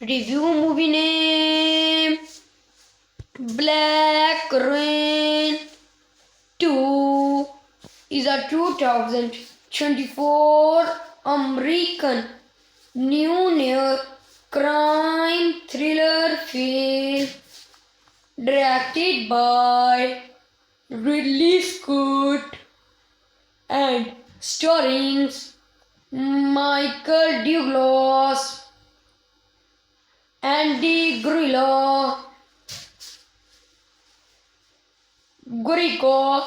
Review movie name Black Rain 2 is a 2024 American new crime thriller film directed by Ridley Scott and starring Michael Douglas, Andy Gurico,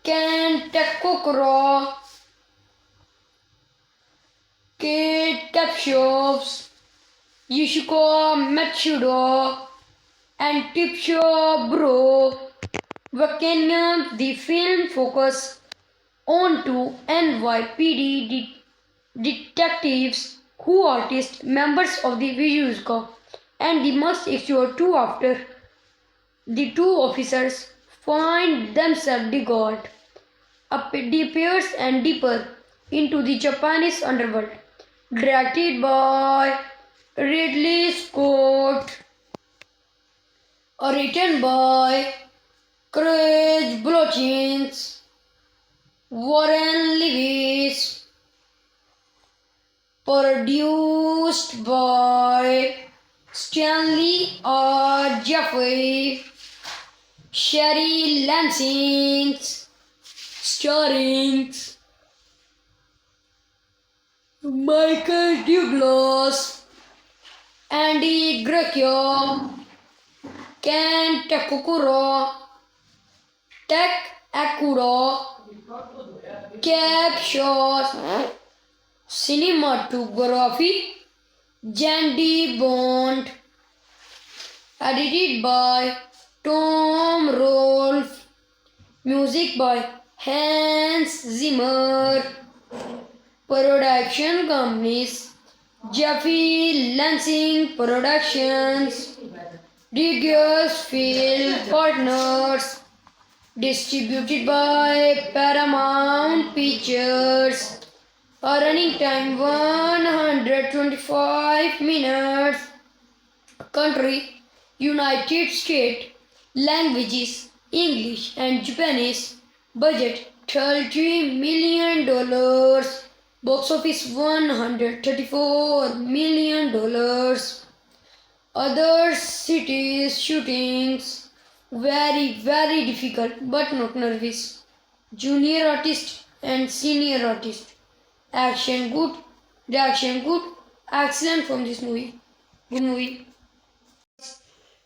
Ken Takokuro, Kate Capshoves, Yushiko Matsudo, and Tipsho Bro. Vacation. The film focus on two NYPD detectives who are members of the Vizhuska and the must explore two after the two officers find themselves discovered deeper and deeper into the Japanese underworld. Directed by Ridley Scott, written by Craig Blochins, Warren Lewis, produced by Stanley R. Jeffrey, Sherry Lansing, starring Michael Douglas, Andy Grecchio, Ken Takukuro, Tak Akuro, Captions, cinematography, Jandy Bond, edited by Tom Rolfe, music by Hans Zimmer, production companies, Jeffy Lansing Productions, Regis Film Partners, distributed by Paramount Pictures, a running time 125 minutes, country United States, languages English and Japanese, budget $30 million, box office $134 million, other cities shootings very difficult but not nervous, junior artist and senior artist, action good, reaction good, excellent from this movie, good movie.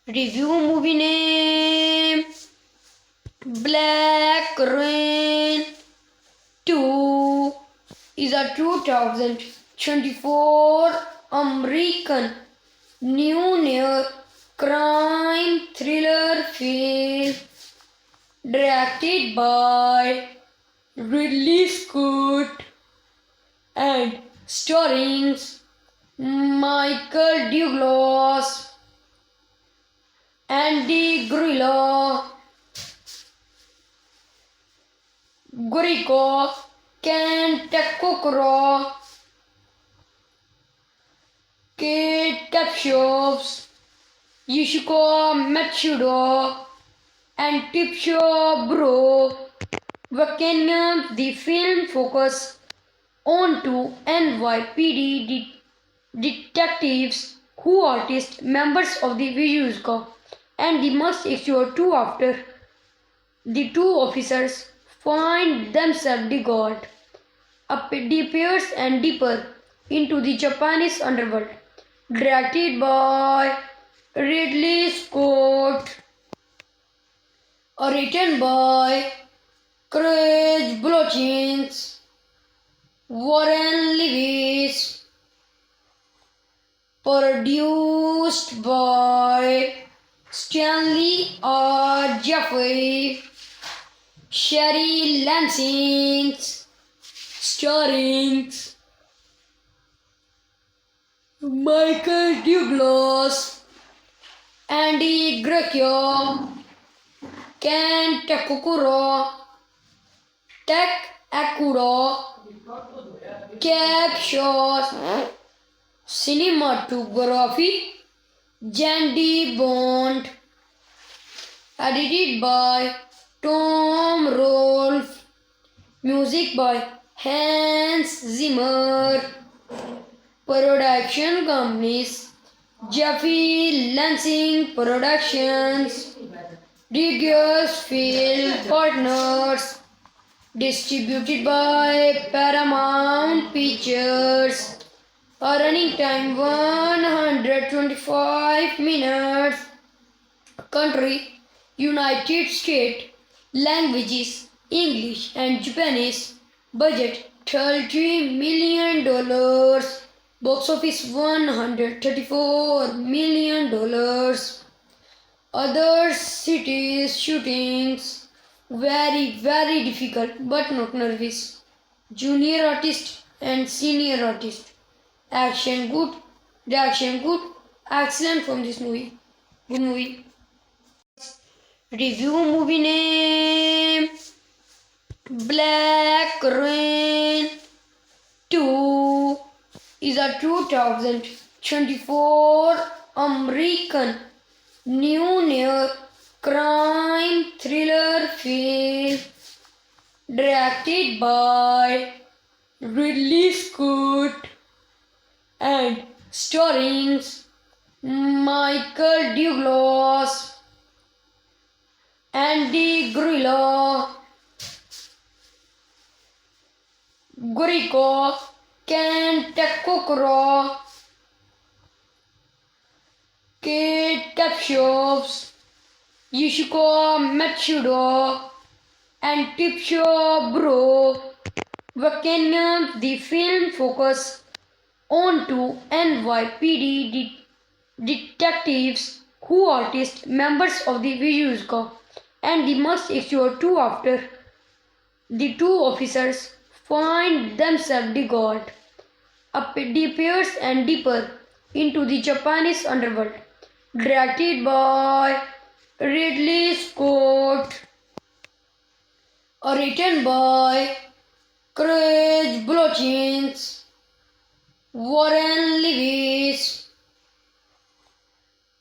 Review movie name Black Rain 2 is a 2024 American new crime thriller film directed by Ridley Scott and starring Michael Douglas, Andy Gurico, Ken Takokuro, Kate Capshoves, Yushiko Matsudo, and Tipsho Bro. Vacation. The film focus on two NYPD detectives who are members of the Vizhuska and the must explore two after the two officers find themselves discovered deeper and deeper into the Japanese underworld. Directed by Ridley Scott, written by Craig Blochins, Warren Lewis, produced by Stanley R. Jeffrey, Sherry Lansing, starring Michael Douglas, Andy Grecchio, Ken Takukuro, Tak Akuro, Captions, cinematography, Jandy Bond. Edited by Tom Rolfe. Music by Hans Zimmer. Production companies: Jeffy Lansing Productions, Diggers Film Partners, distributed by Paramount Pictures. A running time 125 minutes. Country: United States. Languages: English and Japanese. Budget: $30 million. Box office: $134 million. Other cities shootings: very difficult but not nervous. Junior artist and senior artist. Action good, reaction good, excellent from this movie. Good movie. Review movie name: Black Rain 2 is a 2024 American new crime thriller film directed by Ridley Scott and starring Michael Douglas, Andy Guriko, Ken Takokoro, Kate Capshows, Yushiko Matsudo, and Tipsho Bro. Vacation. The film focus on two NYPD detectives who are members of the Vizhuska, and the must issue two after the two officers find themselves got deeper and deeper into the Japanese underworld. Directed by Ridley Scott, written by Craig Blochins, Warren Lewis,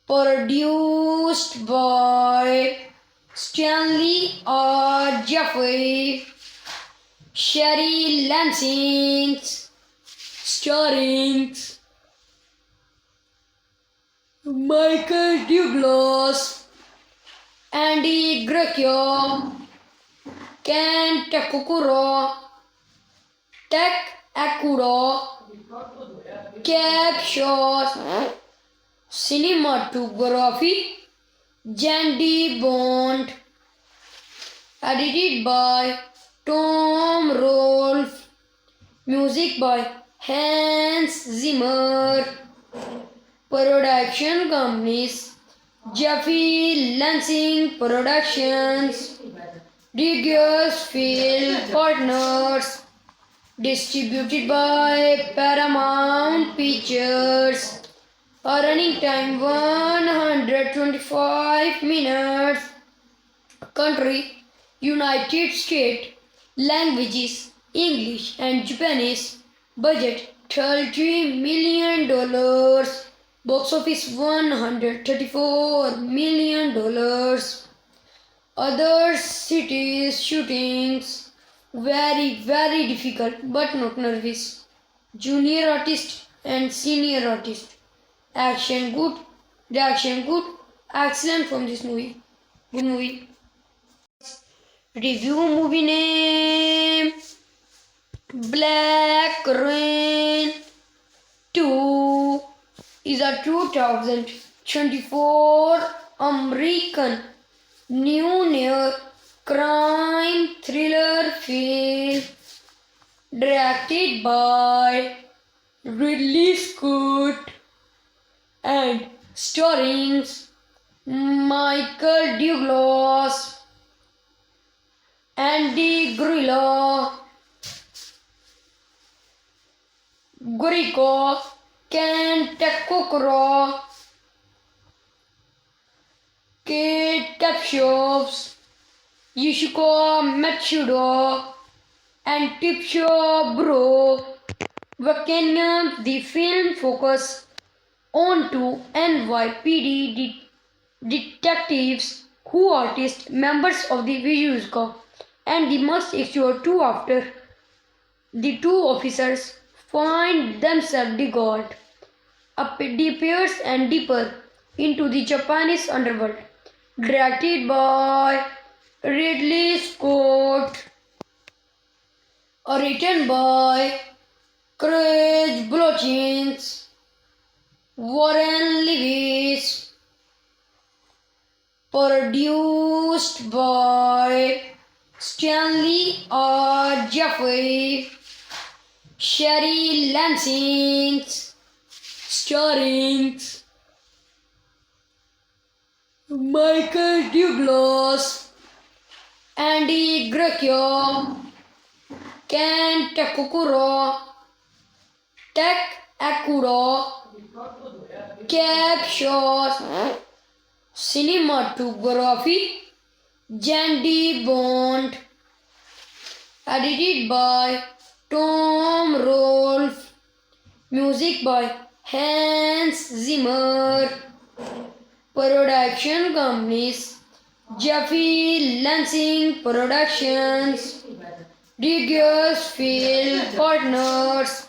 produced by Stanley R. Jeffrey, Sherry Lansing, starring Michael Douglas, Andy Grecchio, Ken Takukuro, Akuro, Captions. Cinematography: Jandy Bond. Edited by Tom Rolfe. Music by Hans Zimmer. Production companies: Jeffy Lansing Productions, Diggers Film Partners, distributed by Paramount Pictures. A running time 125 minutes. Country: United States. Languages: English and Japanese. Budget: $30 million. Box office: $134 million. Other cities shootings: very difficult but not nervous. Junior artist and senior artist. Action good, reaction good, excellent from this movie. Good movie. Review movie name: Black Rain 2 is a 2024 American new crime thriller film directed by Ridley Scott and starring Michael Douglas, Andy Guriko, Ken Takokoro, Kate Capshows, Yushiko Matsudo, and Tipsho Bro. Vacation. The film focus on to NYPD detectives who arrest members of the visual squad and the must issue two after the two officers find themselves discovered deeper and deeper into the Japanese underworld. Directed by Ridley Scott, written by Craig Blochins, Warren Lewis, produced by Stanley R. Jeffrey, Sherry Lansing, starring Michael Douglas, Andy Grecchio, Ken Takukuro, Tak Akuro, Captions, Cinematography, Jandy Bond, edited by Tom Rolfe, music by Hans Zimmer, production companies, Jeffy Lansing Productions, Diggers Film Partners,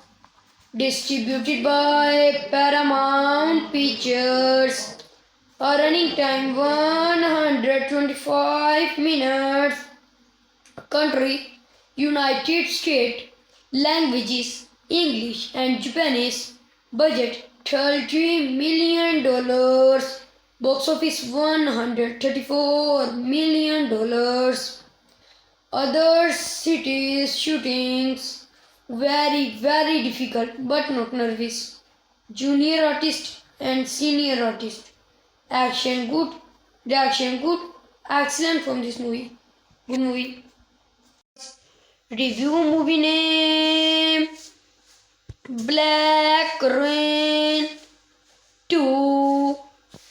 distributed by Paramount Pictures, a running time 125 minutes, country, United States, languages, English and Japanese, budget $30 million, box office $134 million, other cities shootings, very difficult but not nervous, junior artist and senior artist, action good, reaction good, excellent from this movie, good movie. Review movie name Black Rain 2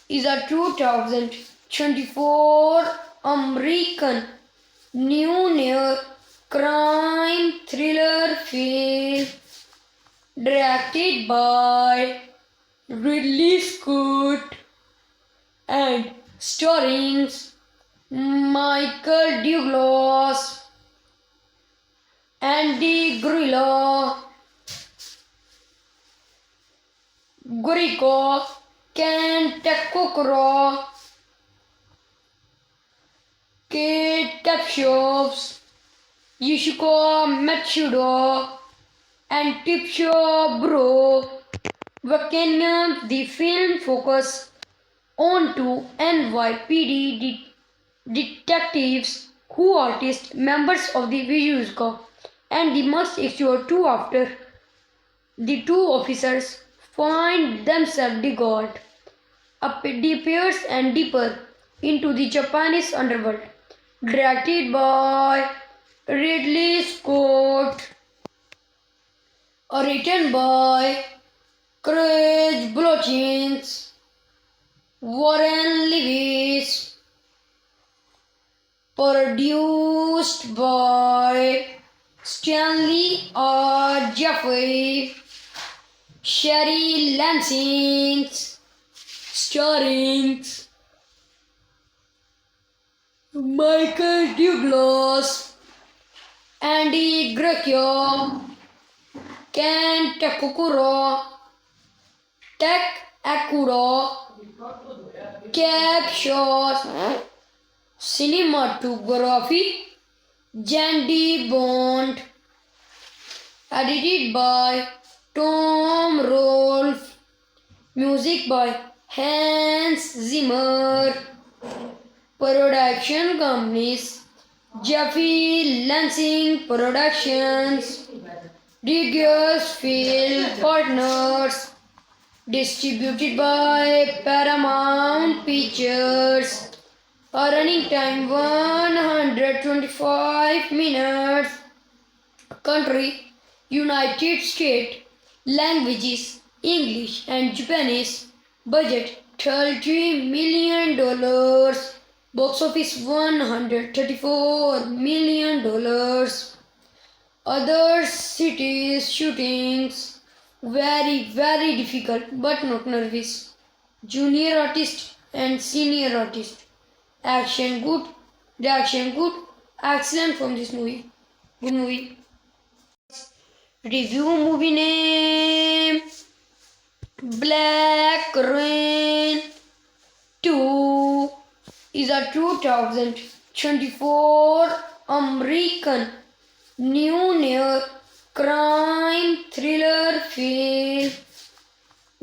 is a 2024 American new crime thriller film directed by Ridley Scott and starring Michael Douglas, Andy Gurico, Ken Takukuro, Kate Capshows, Yushiko Matsudo, and Tipsho Bro. Vacanum, the film focus on to NYPD detectives who arrest members of the visual squad and the must issue two after the two officers find themselves discovered deeper and deeper into the Japanese underworld. Directed by Ridley Scott, written by Craig Blochins, Warren Lewis, produced by Stanley R. Jeffrey, Sherry Lansing, starring Michael Douglas, Andy Grecchio, Ken Takukuro, Tak Akuro, Captions, cinematography, Jandy Bond, edited by Tom Rolfe, music by Hans Zimmer, production companies, Jeffy Lansing Productions, Diggers Film Partners, distributed by Paramount Pictures, a running time 125 minutes, country, United States, languages, English and Japanese, budget $30 million, box office $134 million, other cities shootings, very difficult but not nervous. Junior artist and senior artist. Action good, reaction good, excellent from this movie. Good movie. Review movie name Black Rain 2 is a 2024 American new crime thriller film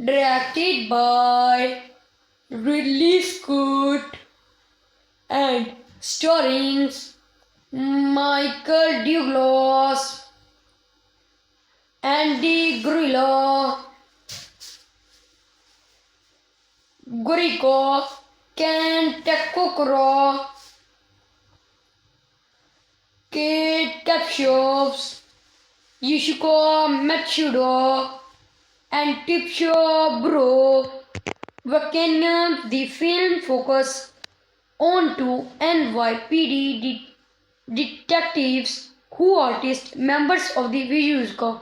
directed by Ridley Scott and starring Michael Douglas, Andy Gurico, Ken Takokoro, Kate Capshows, Yushiko Matsudo, and Tipsho Bro. Vacation the film focus on two NYPD detectives who are members of the Vizhuska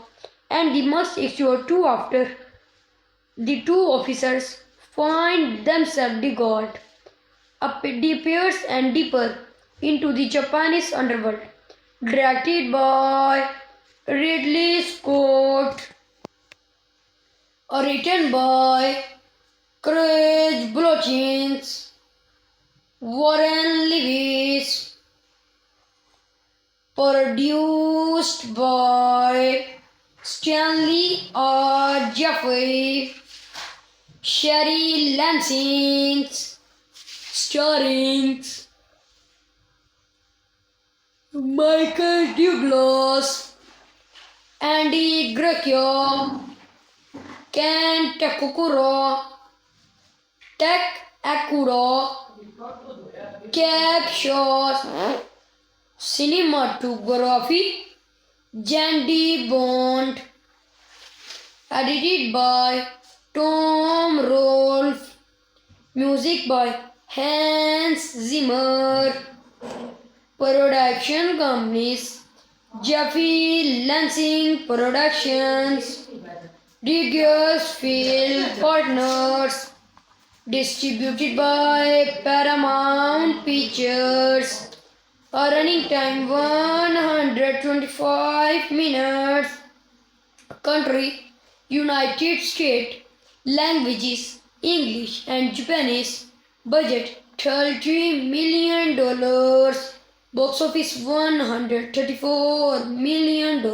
and they must ensure two after the two officers find themselves discovered deeper and deeper into the Japanese underworld. Directed by Ridley Scott, written by Craig Blotchins, Warren Lewis, produced by Stanley R. Jeffrey, Sherry Lansing, starring Michael Douglas, Andy Grecchio, Ken Takukuro, Akuro, Captions, Cinematography, Jandy Bond, edited by Tom Rolfe, music by Hans Zimmer, production companies Jeffy Lansing Productions, Diggers Film Partners, distributed by Paramount Pictures, a running time 125 minutes, country United States, languages English and Japanese, budget $30 million, box office $134 million,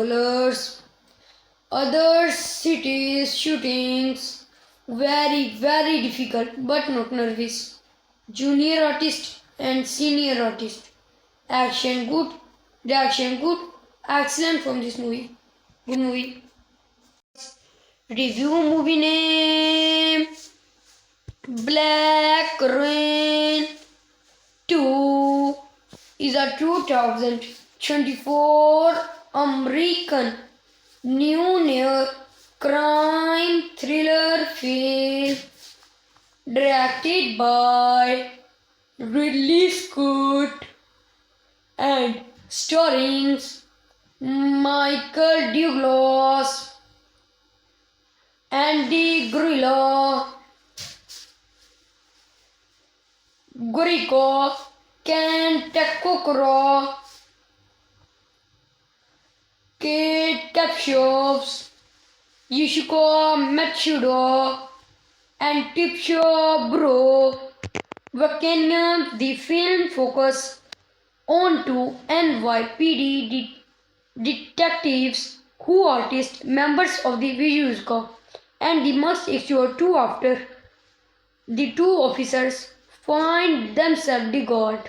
other cities shootings very difficult but not nervous. Junior artist and senior artist. Action good, reaction good, excellent from this movie. Good movie. Review movie name Black Rain 2 is a 2024 American new crime thriller film directed by Ridley Scott and starring Michael Douglas, Andy Gurico, Ken Takokoro, Kate Capshows, Yushiko Matsudo, and Tipsho Bro. Vacation the film focus on two NYPD detectives who are members of the Vizhuska and they must ensure two after the two officers find themselves discovered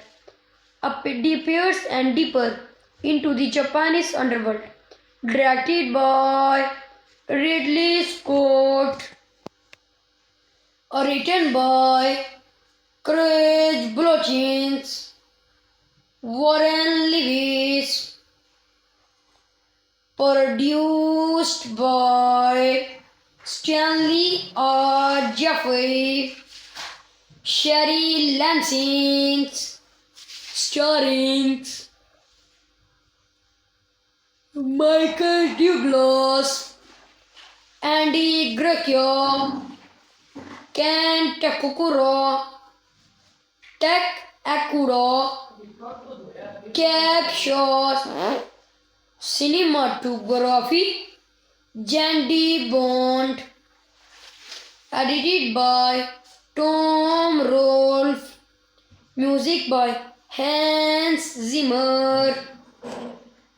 deeper and deeper into the Japanese underworld. Directed by Ridley Scott, written by Craig Blotchins, Warren Lewis, produced by Stanley R. Jeffrey, Sherry Lansing, starring Michael Douglas, Andy Grecchio, Ken Takukuro, Tek Akuro, Captions, Cinematography, Jandy Bond, edited by Tom Rolfe, music by Hans Zimmer,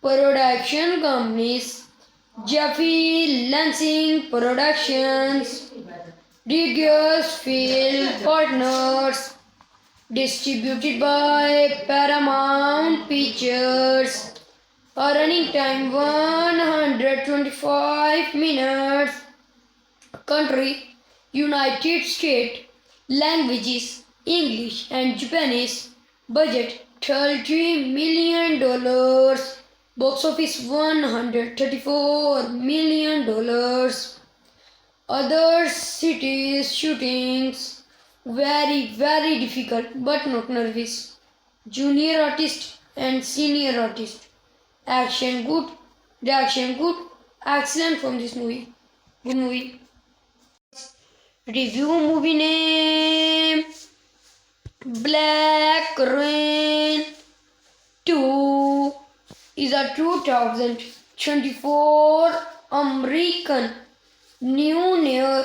production companies, Jeffy Lansing Productions, Diggers Film Partners, distributed by Paramount Pictures. A running time 125 minutes. Country United States. Languages English and Japanese. Budget $30 million. Box office $134 million. Other cities shootings very difficult but not nervous. Junior artist and senior artist. Action good, reaction good, excellent from this movie. Good movie. Review movie name Black Rain 2 is a 2024 American new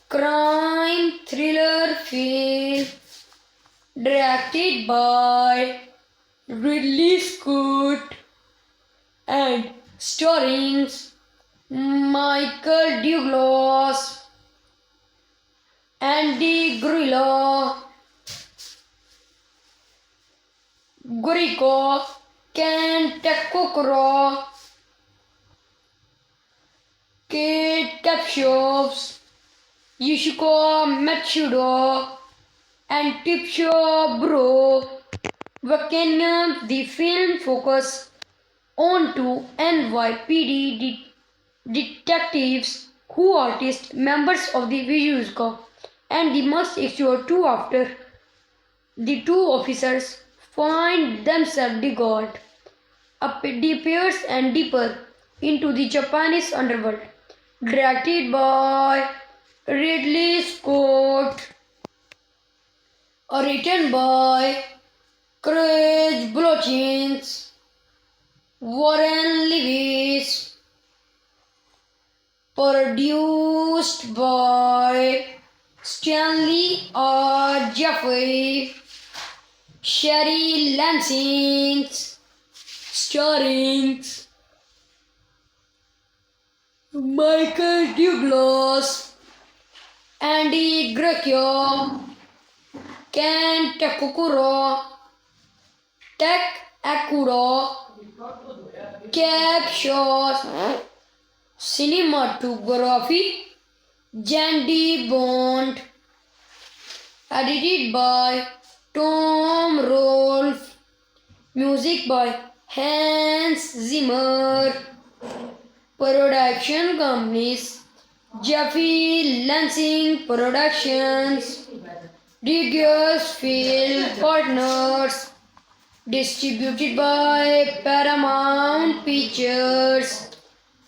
crime thriller film directed by Ridley Scott and starring Michael Douglas, Andy Gurico, Ken Takukuro, Kate Capshows, Yushiko Matsudo, and Tipsho Bro. Vacanum, the film focus on two NYPD detectives who are members of the Vizhuska and the must explore two after the two officers find themselves discovered deeper and deeper into the Japanese underworld. Directed by Ridley Scott, written by Craig Blotchins, Warren Lewis, produced by Stanley R. Jeffrey, Sherry Lansing, starring Michael Douglas, Andy Grecchio, Ken Takukuro, Tek Akuro, Captions, Cinematography, Jandy Bond, edited by Tom Rolfe, music by Hans Zimmer, production companies, Jeffy Lansing Productions, Diggers Film Partners, distributed by Paramount Pictures.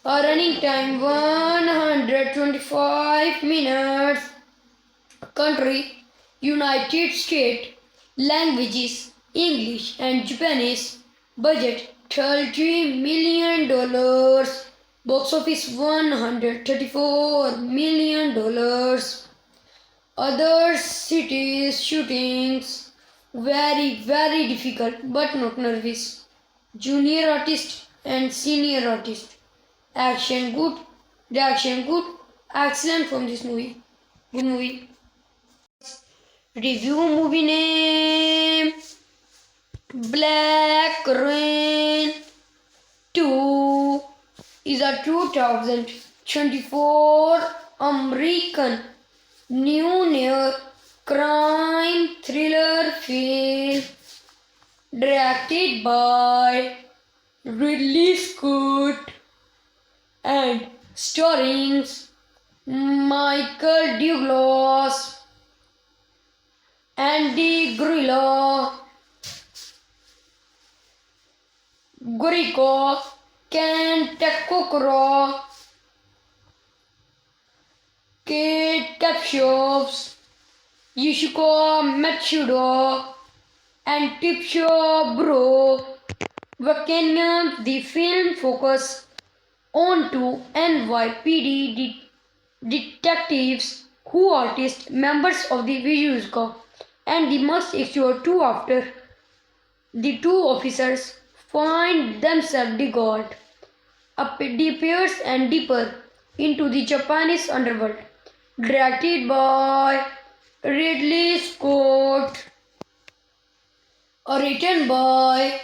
A running time 125 minutes. Country United States. Languages English and Japanese. Budget $30 million. Box office $134 million. Other cities shootings very difficult but not nervous. Junior artist and senior artist. Action good, reaction good, excellent from this movie. Good movie. Review movie name Black Rain 2 is a 2024 American new crime thriller film directed by Ridley Scott and starring Michael Douglas, Andy Gurico, Ken Takukuro, Kate Capshows, Yushiko Matsudo, and Tipsho Bro. Vacation, the film focus on two NYPD detectives who are members of the Visual Squad and they must execute two after the two officers find themselves discovered deeper and deeper into the Japanese underworld. Directed by Ridley Scott, written by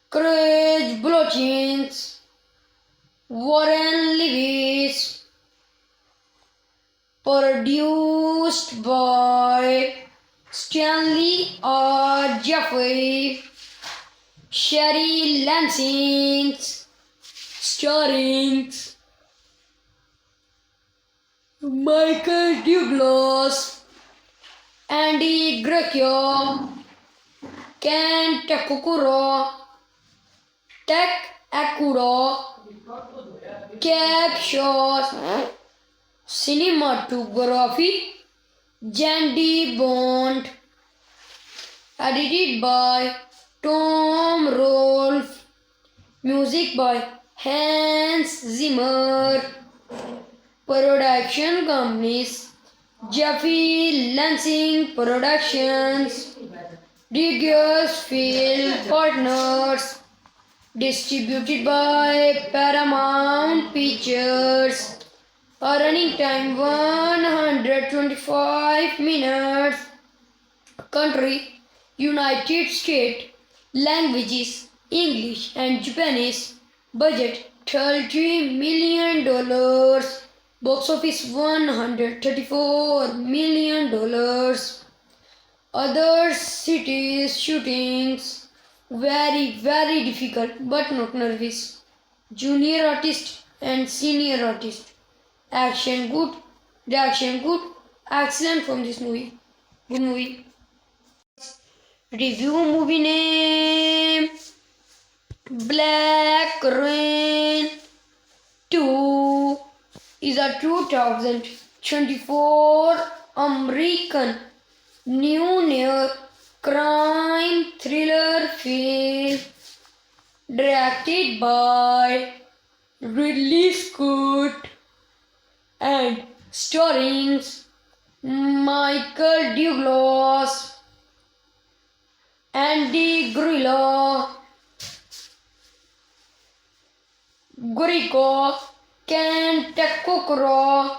Craig Blochins, Warren Lewis, produced by Stanley R. Jeffrey, Sherry Lansing, starring Michael Douglas, Andy Grecchio, Ken Takukuro, Tak Akuro, Captions, Cinematography, Jandy Bond, edited by Tom Rolfe, music by Hans Zimmer, production companies Jeffy Lansing Productions, Diggers Film Partners, distributed by Paramount Pictures. Running time 125 minutes. Country United States. Languages English and Japanese. Budget $30 million. Box office $134 million. Other cities shootings very difficult but not nervous. Junior artist and senior artist. Action good, reaction good, excellent from this movie. Good movie. Review movie name Black Rain 2 is a 2024 American new crime thriller film directed by Ridley Scott and starring Michael Douglas, Andy Gurico, Ken Takukuro,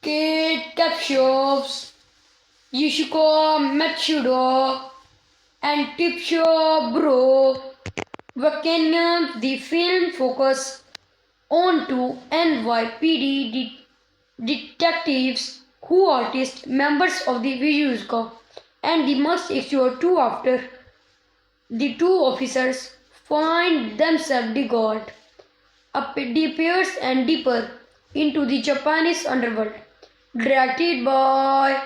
Kate Capshows, Yushiko Matsudo, and Tipsho Bro. Vacation, the film focus on two NYPD detectives who are members of the Visual Squad and they must execute two after the two officers find themselves discovered deeper and deeper into the Japanese underworld. Directed by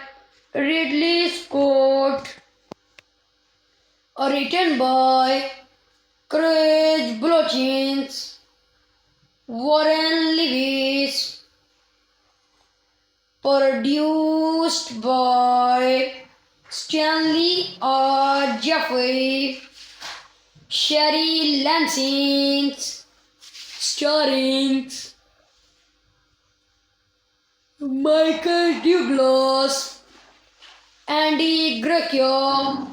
Ridley Scott, written by Craig Blochins, Warren Lewis, produced by Stanley R. Jeffrey, Sherry Lansing, starring Michael Douglas, Andy Grecchio,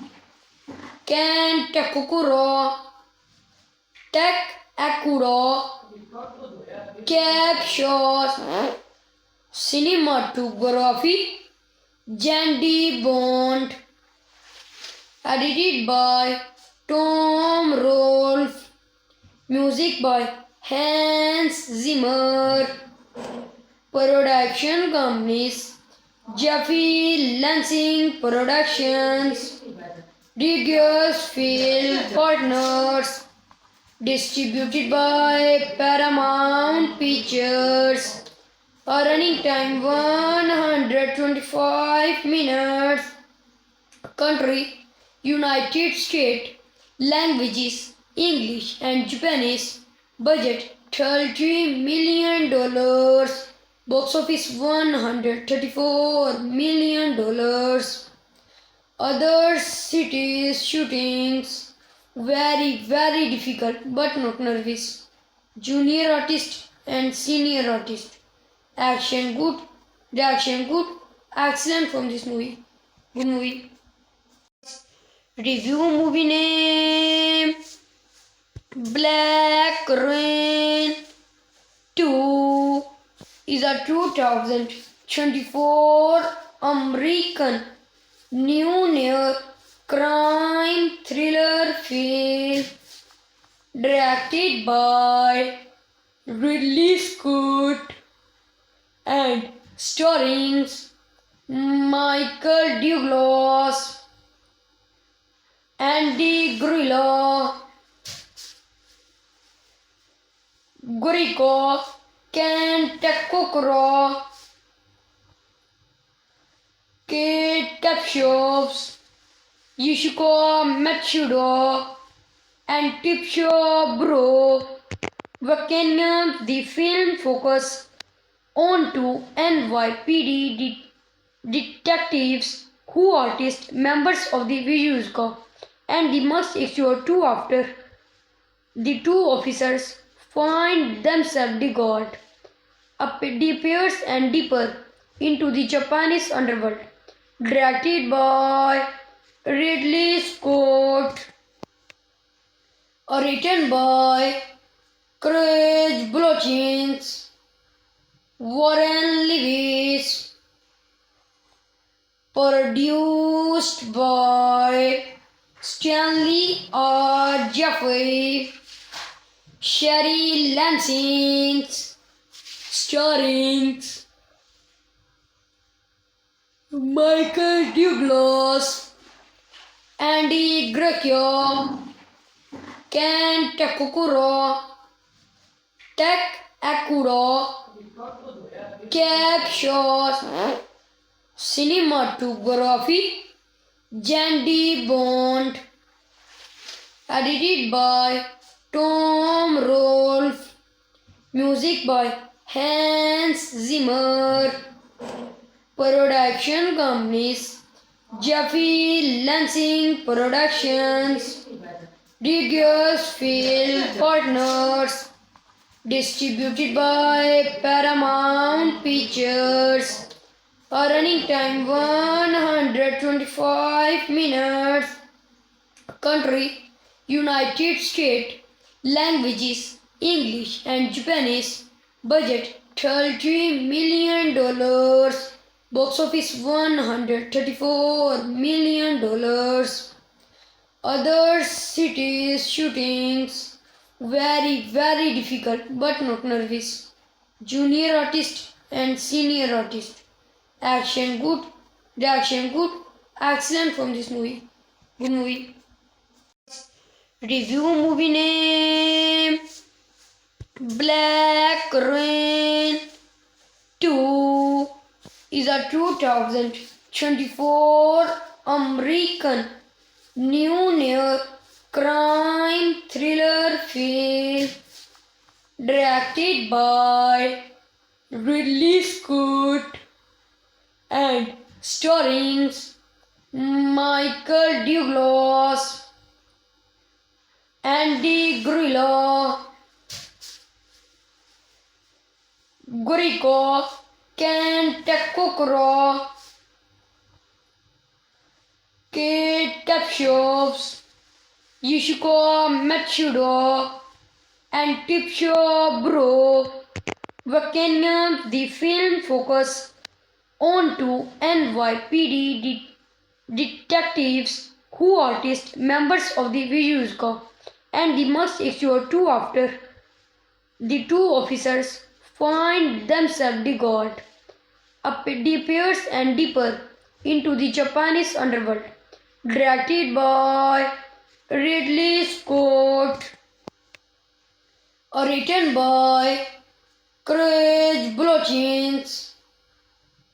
Ken Takukuro, Tak Akuro, Captions, Cinematography, Jandy Bond, edited by Tom Rolfe, music by Hans Zimmer, production companies Jeffy Lansing Productions, Diggers Film Partners, distributed by Paramount Pictures. Running time 125 minutes. Country United States. Languages English and Japanese. Budget $30 million. Box office $134 million. Other cities shootings very difficult but not nervous. Junior artist and senior artist. Action good, reaction good, excellent from this movie. Good movie. Review movie name Black Rain 2 is a 2024 American new crime thriller film directed by Ridley Scott and starring Michael Douglas, Andy Guriko, Ken Takokoro, Kate Capshows, Yushiko Matsudo, and Tipsho Bro. Vacation the film focus on two NYPD detectives who are members of the Visual Squad and they must explore two after the two officers find themselves discovered deeper and deeper into the Japanese underworld. Directed by Ridley Scott, written by Craig Blochins, Warren Lewis, produced by Stanley R. Jeffrey, Sherry Lansing, starring Michael Douglas, Andy Grecchio, Ken Takukuro, Tech Akuro, Captions, Cinematography, Jandy Bond, edited by Tom Rolfe, music by Hans Zimmer, production companies, Jeffrey Lansing Productions, Diggers Film Partners, distributed by Paramount Pictures, a running time 125 minutes, country United States, languages English and Japanese, budget $30 million, box office $134 million. Other cities shootings very difficult but not nervous. Junior artist and senior artist. Action good, reaction good, excellent from this movie. Good movie. Review movie name Black Rain 2 is a 2024 American new crime thriller film directed by Ridley Scott and starring Michael Douglas, Andy Guriko, Ken Takokoro, Kate Capshows, Yushiko Matsudo, and Tipsho Bro. Vacation the film focus on two NYPD detectives who are members of the Visual Squad and they must explore two after the two officers find themselves discovered deeper and deeper into the Japanese underworld. Directed by Ridley Scott, written by Craig Blochins,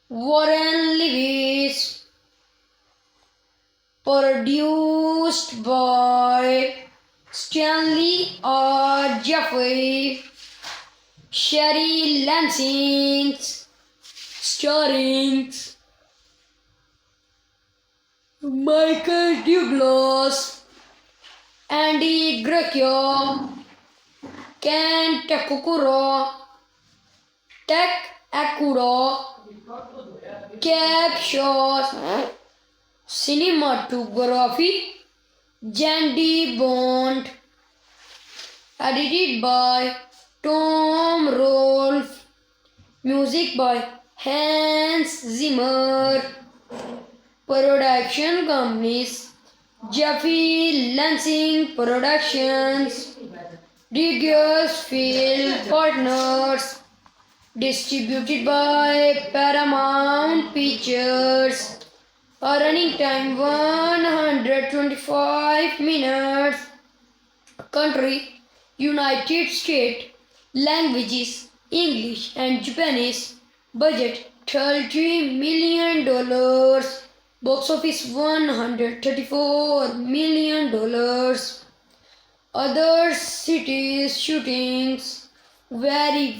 Warren Lewis, produced by Stanley R. Jeffrey, Sherry Lansing, starring Michael Douglas, Andy Grecchio, Ken Takukuro, Tak Akuro, Captions, Cinematography, Jandy Bond, edited by Tom Rolfe, music by Hans Zimmer, production companies, Jeffy Lansing Productions, Diggers Film Partners, distributed by Paramount Pictures, a running time 125 minutes, country United States, languages English and Japanese, budget $30 million, box office $134 million. Other cities shootings very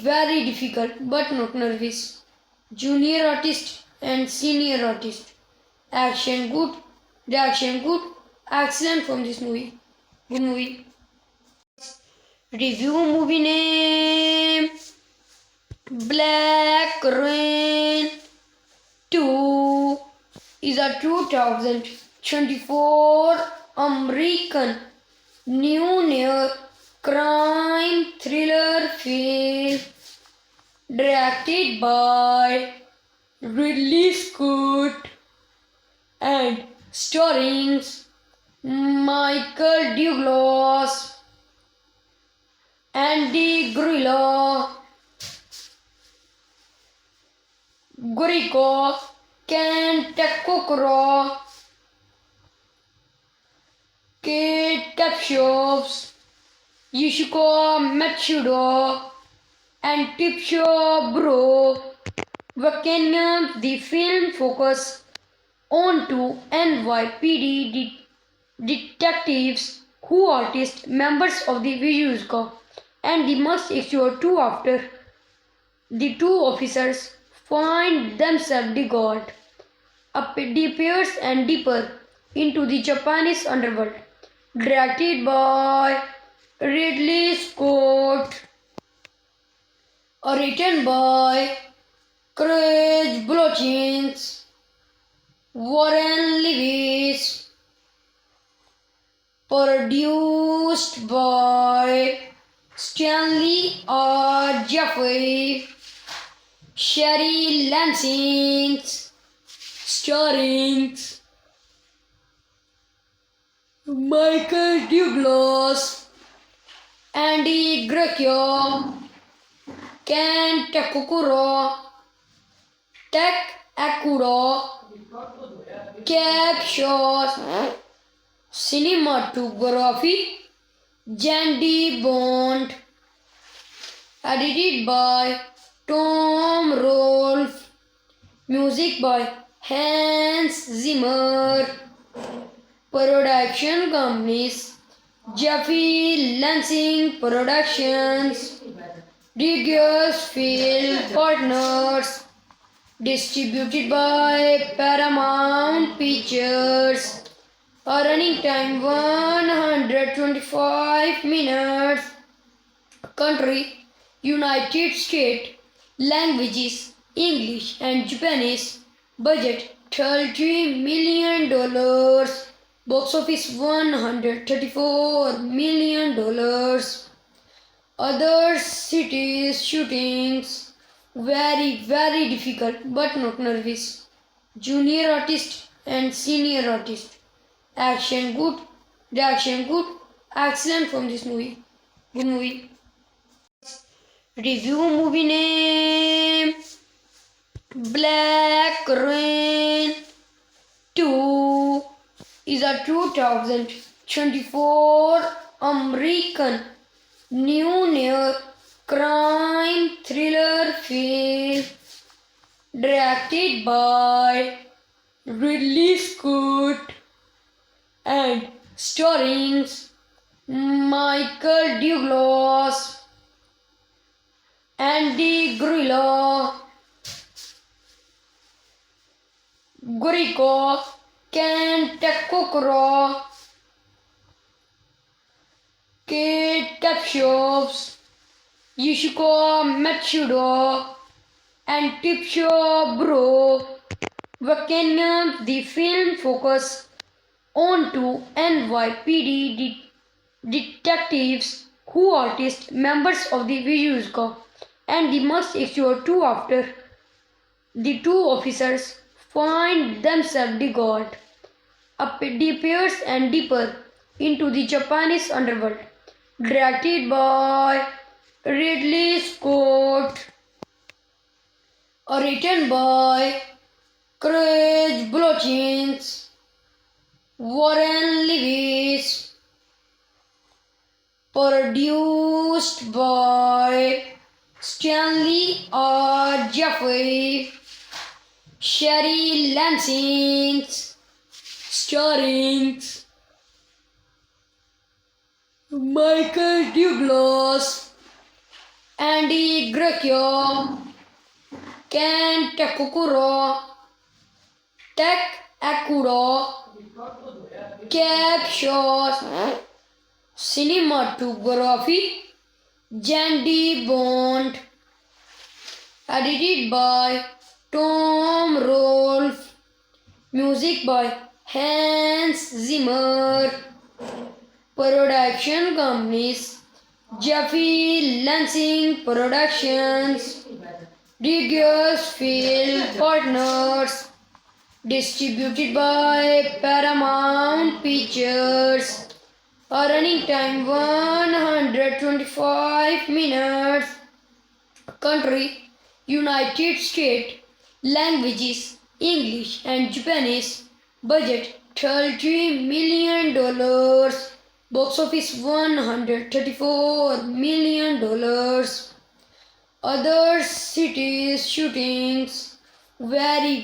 difficult but not nervous. Junior artist and senior artist. Action good, reaction good, excellent from this movie. Good movie. Review movie name Black Rain 2 is a 2024 American new crime thriller film directed by Ridley Scott and starring Michael Douglas, Andy Grieco, Ken Takukuro, Kate Capshaws, Yoshiko Matsudo, and Tipsho Bro. Vacanum, the film focus on two NYPD detectives who are members of the Visual Squad and they must ensure two after the two officers find themselves discovered deeper and deeper into the Japanese underworld. Directed by Ridley Scott, written by Craig Blotins, Warren Lewis, produced by Stanley R. Jeffrey, Sherry Lansing, starring Michael Douglas, Andy Grecchio, Ken Takukuro, Tak Akuro, Captions, cinematography, Jandy Bond, edited by Tom Rolfe, music by Hans Zimmer, production companies, Jeffy Lansing Productions, Diggers Film Partners, distributed by Paramount Pictures, a running time 125 minutes, country United States, languages English and Japanese, budget $30 million, box office $134 million. Other cities shootings very difficult but not nervous. Junior artist and senior artist. Action good, reaction good, excellent from this movie. Good movie. Review movie name Black Rain 2 is a 2024 American new crime thriller film directed by Ridley Scott and starring Michael Douglas, Andy Grillo, Gurico, Ken Tekokoro, Kate Capshoves, Yushiko Matsudo, and Tipsho Bro. Vacation the film focus on two NYPD detectives who are members of the Vizhuska and the must issue two after the two officers find themselves discovered deeper and deeper into the Japanese underworld. Directed by Ridley Scott, written by Craig Blochins, Warren Lewis, produced by Stanley R. Jeffrey, Sherry Lansing, starring Michael Douglas, Andy Grecchio, Ken Takukuro, Tek Akuro, Captions, cinematography, Jandy Bond, edited by Tom Rolfe, music by Hans Zimmer, production companies, Jeffy Lansing Productions, Digious Film Partners, distributed by Paramount Pictures. A running time 125 minutes. Country United States. Languages English and Japanese. Budget $30 million. Box office $134 million. Other cities shootings very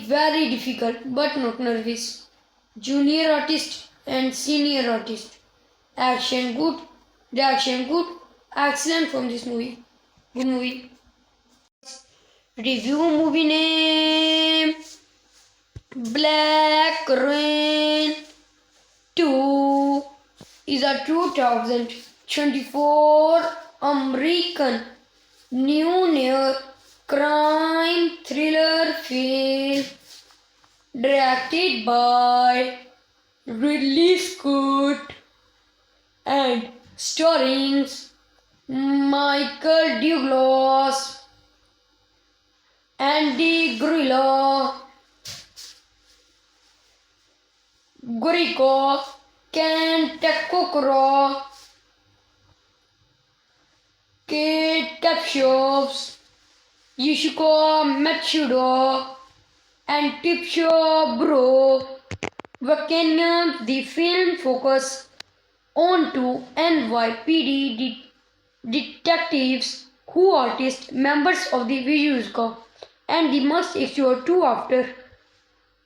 difficult but not nervous. Junior artist and senior artist. Action good, reaction good, excellent from this movie. Good movie. Review movie name Black Rain 2 is a 2024 American new crime thriller film directed by Ridley Scott and starring Michael Douglas, Andy Grillo, Gurico, Ken Takokoro, Kate Capshoves, Yushiko Matsudo, and Tipsho Bro. Vacation the film focus on two NYPD detectives who are members of the Vizhuska and the must issue two after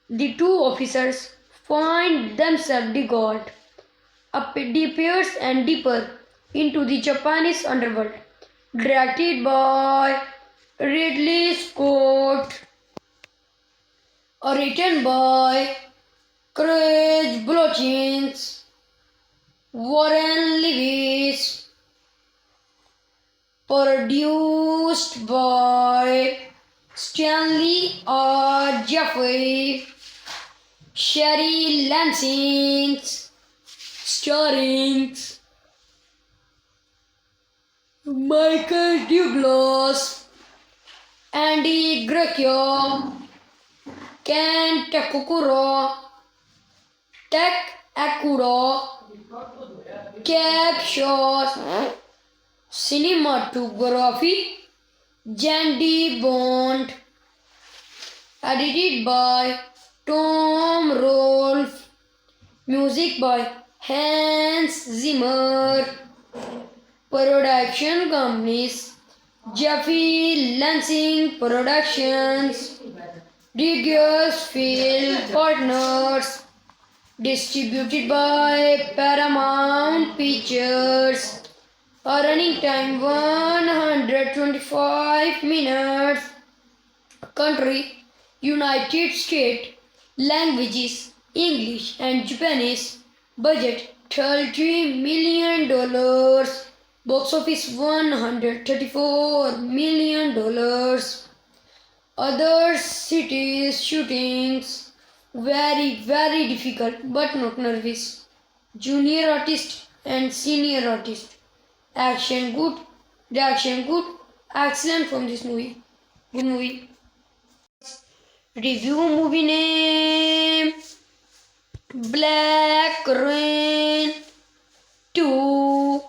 the two officers find themselves discovered deeper and deeper into the Japanese underworld. Directed by Ridley Scott, written by Craig Blochins, Warren Lewis, produced by Stanley R. Jeffrey, Sherry Lansing, starring Michael Douglas, Andy Grecchio, Ken Takukuro, Tek Akuro, Captions, cinematography, Jandy Bond, edited by Tom Rolfe, music by Hans Zimmer, production companies, Jeffy Lansing Productions, Digious Film Partners, distributed by Paramount Pictures. Running time 125 minutes. Country United States. Languages English and Japanese. Budget $30 million. Box office $134 million. Other cities shootings very difficult but not nervous. Junior artist and senior artist. Action good, reaction good, excellent from this movie. Good movie. Review movie name Black Rain 2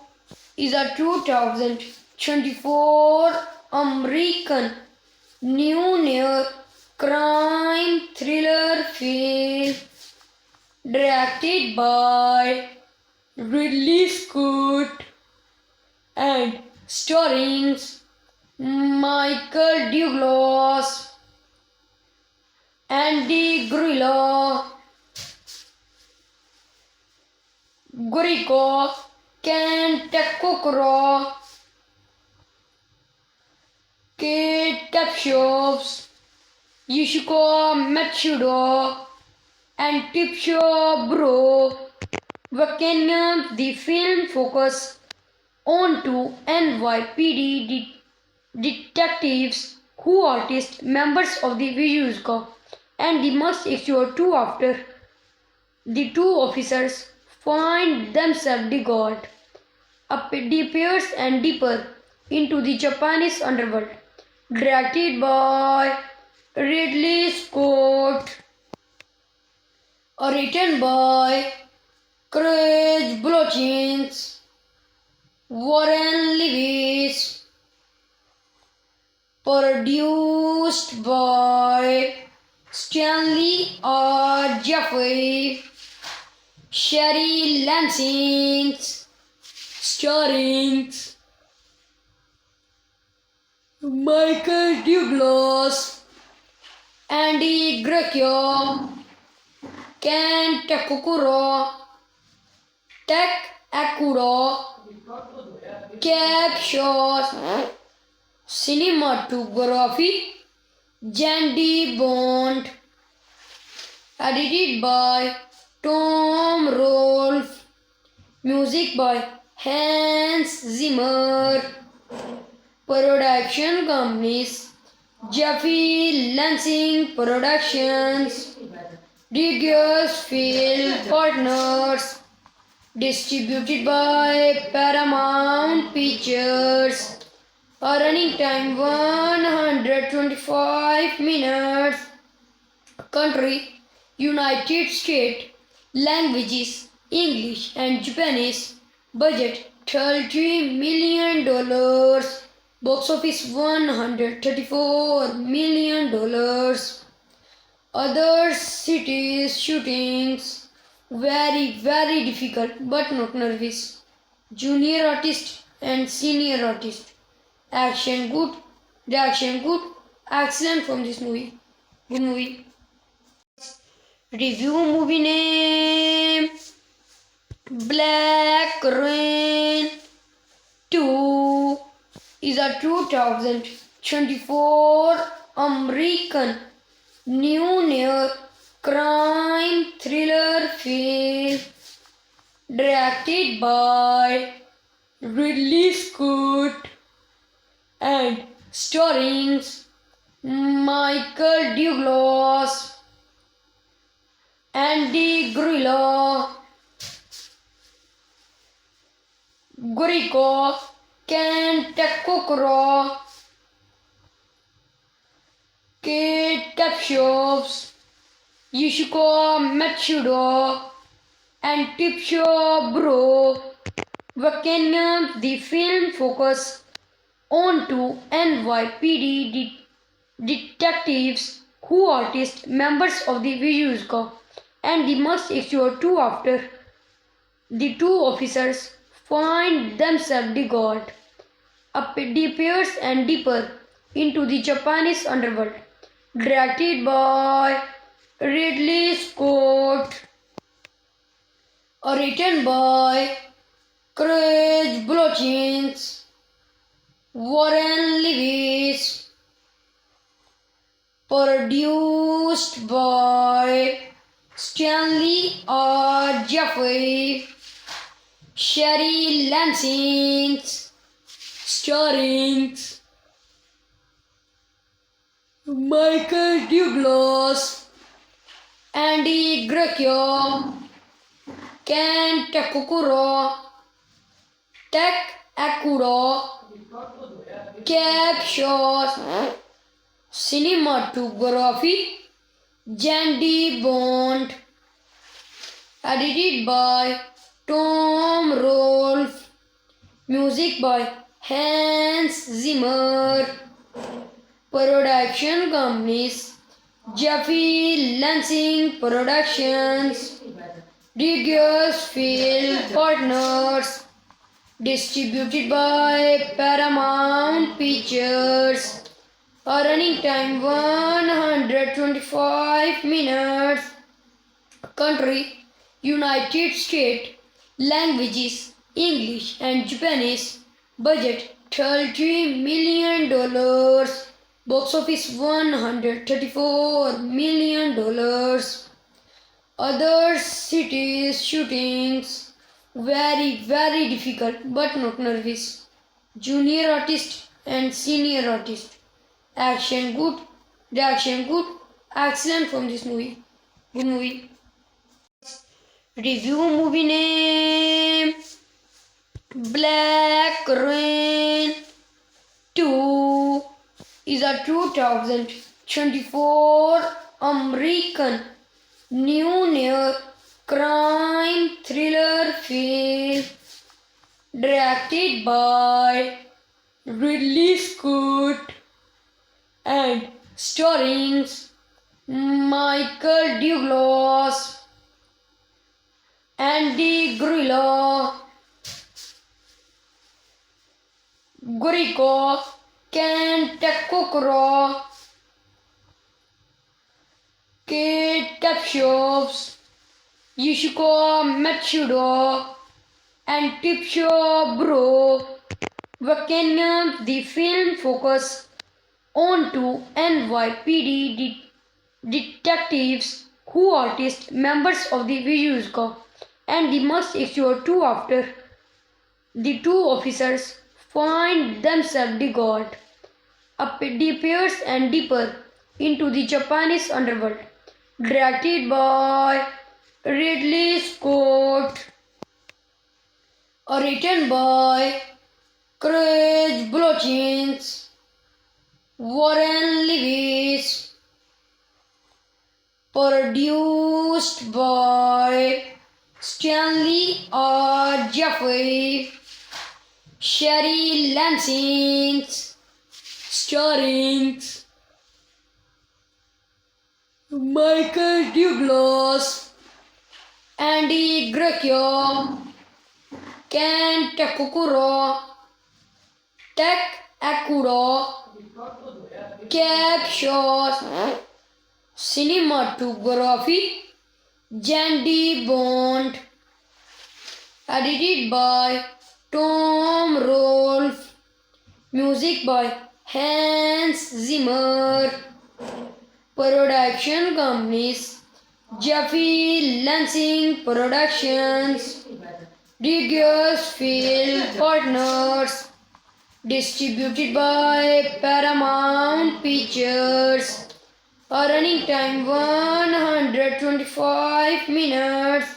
is a 2024 American new crime thriller film directed by Ridley Scott and starring Michael Douglas, Andy Guriko, Ken Takokoro, Kate Capshaws, Yushiko Matsudo, and Tipsho Bro. Vacation. The film focus on two NYPD detectives who are members of the Vizhuska, and they must execute two after the two officers find themselves discovered deeper and deeper into the Japanese underworld. Directed by Ridley Scott, written by Craig Blochins, Warren Lewis, produced by Stanley R. Jeffrey, Sherry Lansing, starring Michael Douglas, Andy Grecchio, Ken Takukuro, Akuro, Capshaws, cinematography, Jandy Bond, edited by Tom Rolfe, music by Hans Zimmer, production companies, Jeffy Lansing Productions, Diggers Film Partners, distributed by Paramount Pictures. Running time 125 minutes. Country United States. Languages English and Japanese. Budget $30 million. Box office $134 million. Other cities shootings very difficult but not nervous. Junior artist and senior artist. Action good, reaction good, excellent from this movie. Good movie. Review movie name Black Rain 2 is a 2024 American new crime thriller film directed by Ridley Scott and starring Michael Douglas, Andy Guriko, Ken Takokoro, Kate Capshaws, Yushiko Matsudo, and Tipsho Bro. Vacation. The film focus on two NYPD detectives who are members of the Vizhuska, and they must execute two after the two officers find themselves discovered deeper and deeper into the Japanese underworld. Directed by Ridley Scott, written by Craig Blochins, Warren Lewis, produced by Stanley R. Jeffrey, Sherry Lansing, starring Michael Douglas, Andy Grecchio, Ken Takukuro, Tak Akuro, Captions, Cinematography, Jandy Bond, edited by Tom Rolfe, music by Hans Zimmer, production companies, Jeffy Lansing Productions, Regis Film Partners, distributed by Paramount Pictures, a running time 125 minutes, country, United States, languages, English and Japanese, budget $30 million, box office $134 million, other cities shootings, very difficult but not nervous, junior artist and senior artist, action good, reaction good, excellent from this movie, good movie. Review movie name Black Rain 2 is a 2024 American new crime thriller film directed by Ridley Scott and starring Michael Douglas, Andy Gurico, Ken Takukuro, Kate Capshows, Yushiko Matsudo, and Tipsho Bro. Vacanum, the film focus on two NYPD detectives who are members of the Vizhuska, and they must execute two after the two officers find themselves discovered deeper and deeper into the Japanese underworld. Directed by Ridley Scott, written by Craig Blochins, Warren Lewis, produced by Stanley R. Jeffrey, Sherry Lansing, starring Michael Douglas, Andy Grecchio, Ken Takukuro, Tak Akuro, Captions, cinematography, Jandy Bond, edited by Tom Rolfe, music by Hans Zimmer, production companies, Jeffy Lansing Productions, Regis Film Partners, distributed by Paramount Pictures, a running time 125 minutes,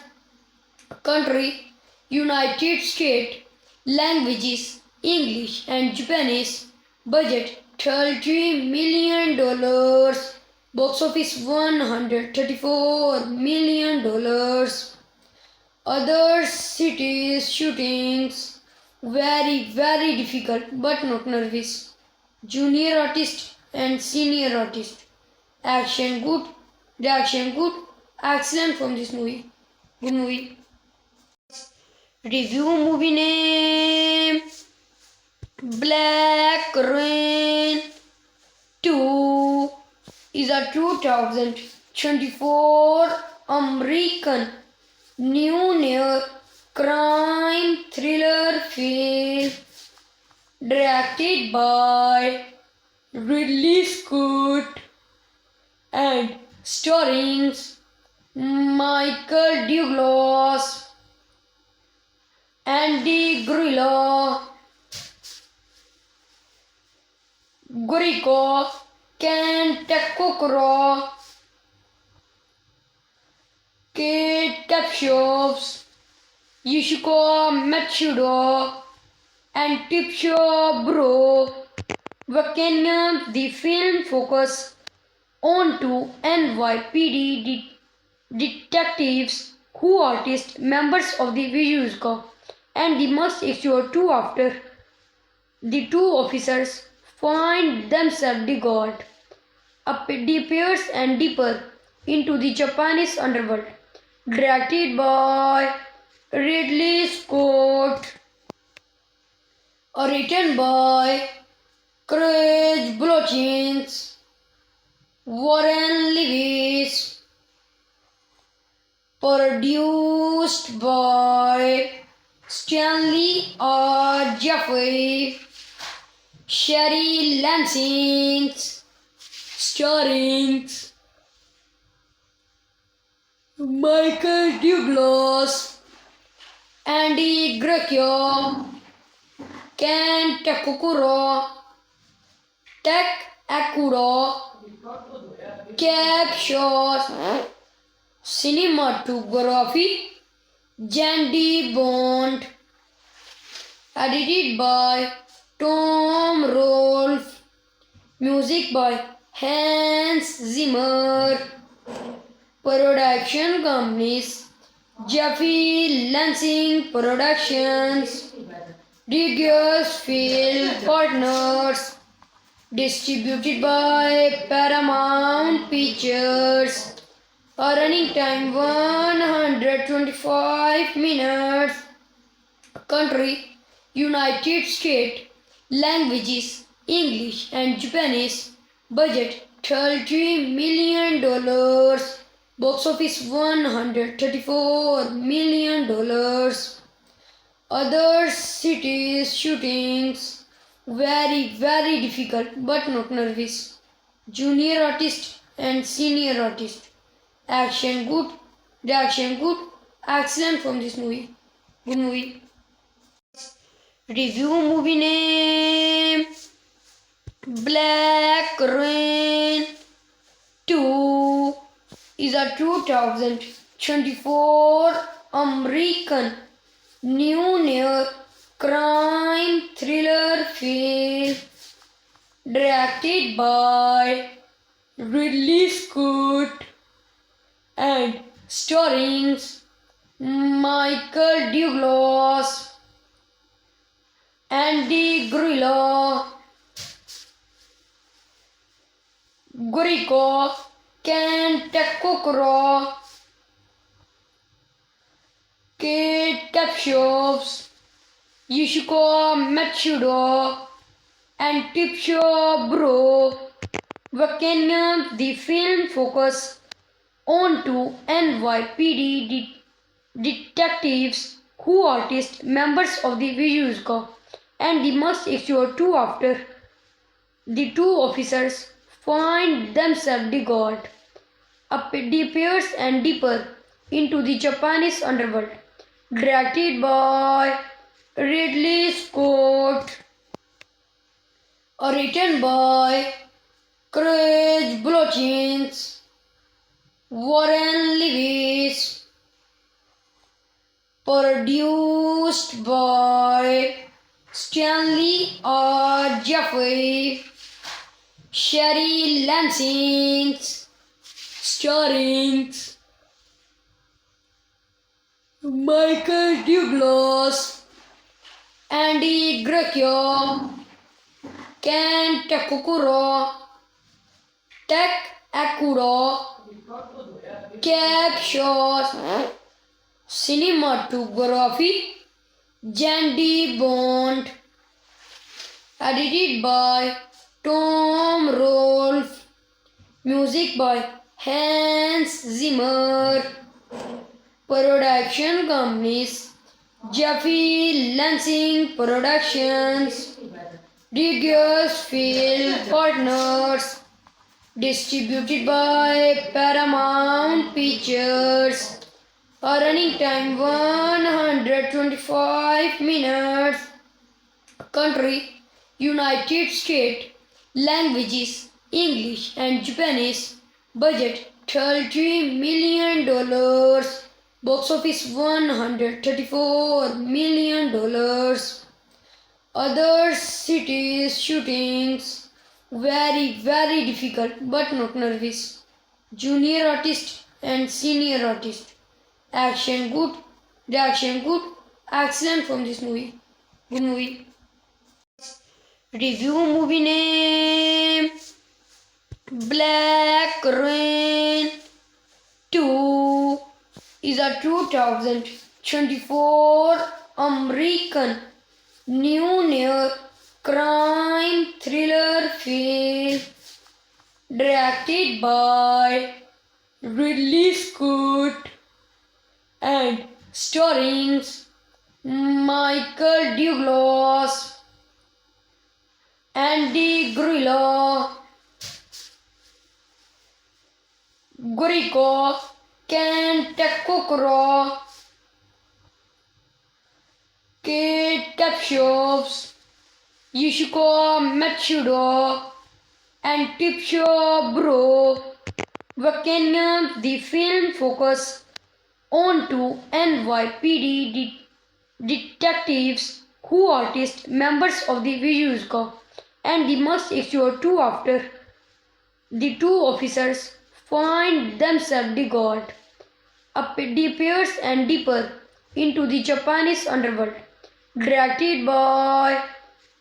country, United States, languages, English and Japanese, budget $30 million, box office $134 million, other cities shootings, very difficult but not nervous, junior artist and senior artist, action good, reaction good, excellent from this movie, good movie. Review movie name Black Rain 2 is a 2024 American new crime thriller film directed by Ridley Scott and starring Michael Douglas, Andy Gurico, Ken Takokoro, Kate Capshows, Yushiko Matsudo, and Tipsho Bro. Vacanum, the film focus on two NYPD detectives who are members of the Vizhuska and the must issue two after the two officers find themselves discovered deeper and deeper into the Japanese underworld. Directed by Ridley Scott, written by Craig Blochins, Warren Lewis, produced by Stanley R. Jeffrey, Sherry Lansing, starring Michael Douglas, Andy Grecchio, Ken Takukuro, Tak Akuro, Captions, cinematography, Jandy Bond, edited by Tom Rolfe, music by Hans Zimmer, production companies, Jeffy Lansing Productions, Diggers Film Partners, distributed by Paramount Pictures. A running time 125 minutes. Country United States. Languages English and Japanese. Budget $30 million. Box office $134 million. Other cities shootings very difficult but not nervous. Junior artist and senior artist. Action good, reaction good, excellent from this movie. Good movie. Review movie name Black Rain 2 is a 2024 American new crime thriller film directed by Ridley Scott and starring Michael Douglas, Andy Gurico, Ken Takokoro, Kate Capshows, Yushiko Matsudo, and Tipsho Bro. Vacanum, the film focus on two NYPD detectives who are members of the Vizhuska and the must issue two after the two officers find themselves discovered deeper and deeper into the Japanese underworld. Directed by Ridley Scott, written by Craig Blochins, Warren Lewis, produced by Stanley R. Jeffrey, Sherry Lansing, starring Michael Douglas, Andy Grecchio, Ken Takukuro, Tak Akuro, Captions, cinematography, Jandy Bond, edited by Tom Rolfe, music by Hans Zimmer, production companies, Jeffy Lansing Productions, Diggers Film Partners, distributed by Paramount Pictures. A running time 125 minutes. Country United States. Languages English and Japanese. Budget $30 million. Box office $134 million. Other cities shootings very difficult but not nervous. Junior artist and senior artist. Action good, reaction good, excellent from this movie. Good movie. Review movie name Black Rain 2 is a 2024 American new crime thriller film directed by Ridley Scott and starring Michael Douglas, Andy Guriko, Ken Takokoro, Kate Capshows, Yushiko Matsudo, and Tipsho Bro. Vacation the film focus on two NYPD detectives who are members of the Vizhuska and they must explore two after the two officers find themselves discovered deeper and deeper into the Japanese underworld. Directed by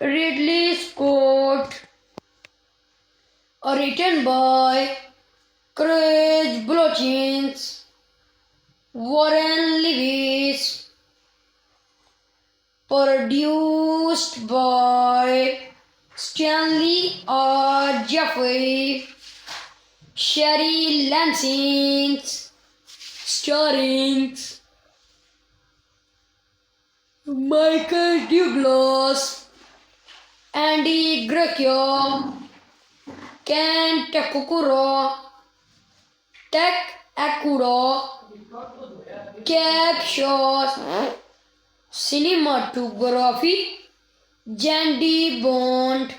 Ridley Scott, written by Craig Blochins, Warren Lewis, produced by Stanley R. Jeffrey, Sherry Lansing, starring Michael Douglas, Andy Grecchio, Ken Takukuro, Tak Akuro, Captions, Cinematography, Jandy Bond,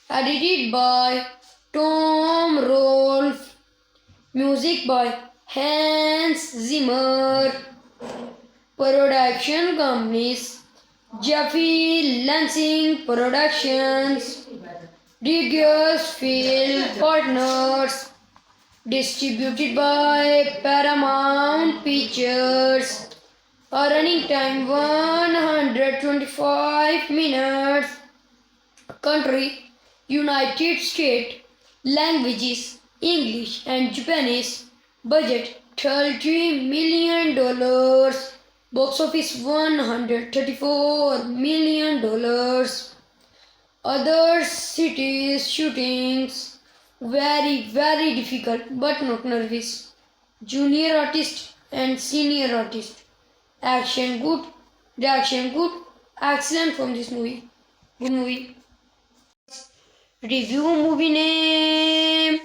edited by Tom Rolfe, music by Hans Zimmer, production companies, Jeffy Lansing Productions, Diggers Film Partners, distributed by Paramount Pictures. A running time 125 minutes. Country United States. Languages English and Japanese. Budget $30 million. Box office $134 million. Other cities shootings very difficult but not nervous. Junior artist and senior artist. Action good, reaction good, excellent from this movie. Good movie. Review movie name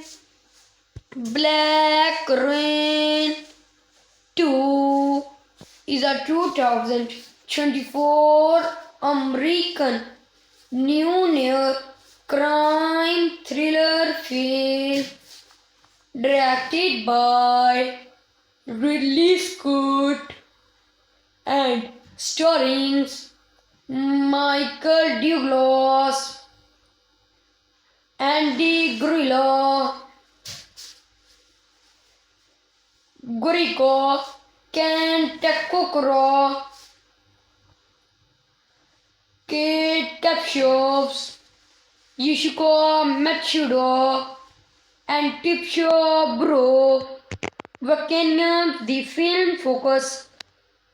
Black Rain 2 is a 2024 American new crime thriller film directed by Ridley Scott and starring Michael Douglas, Andy Guriko, Ken Takokoro, Kate Capshows, Yushiko Matsudo, and Tipsho Bro. Vacation the film focus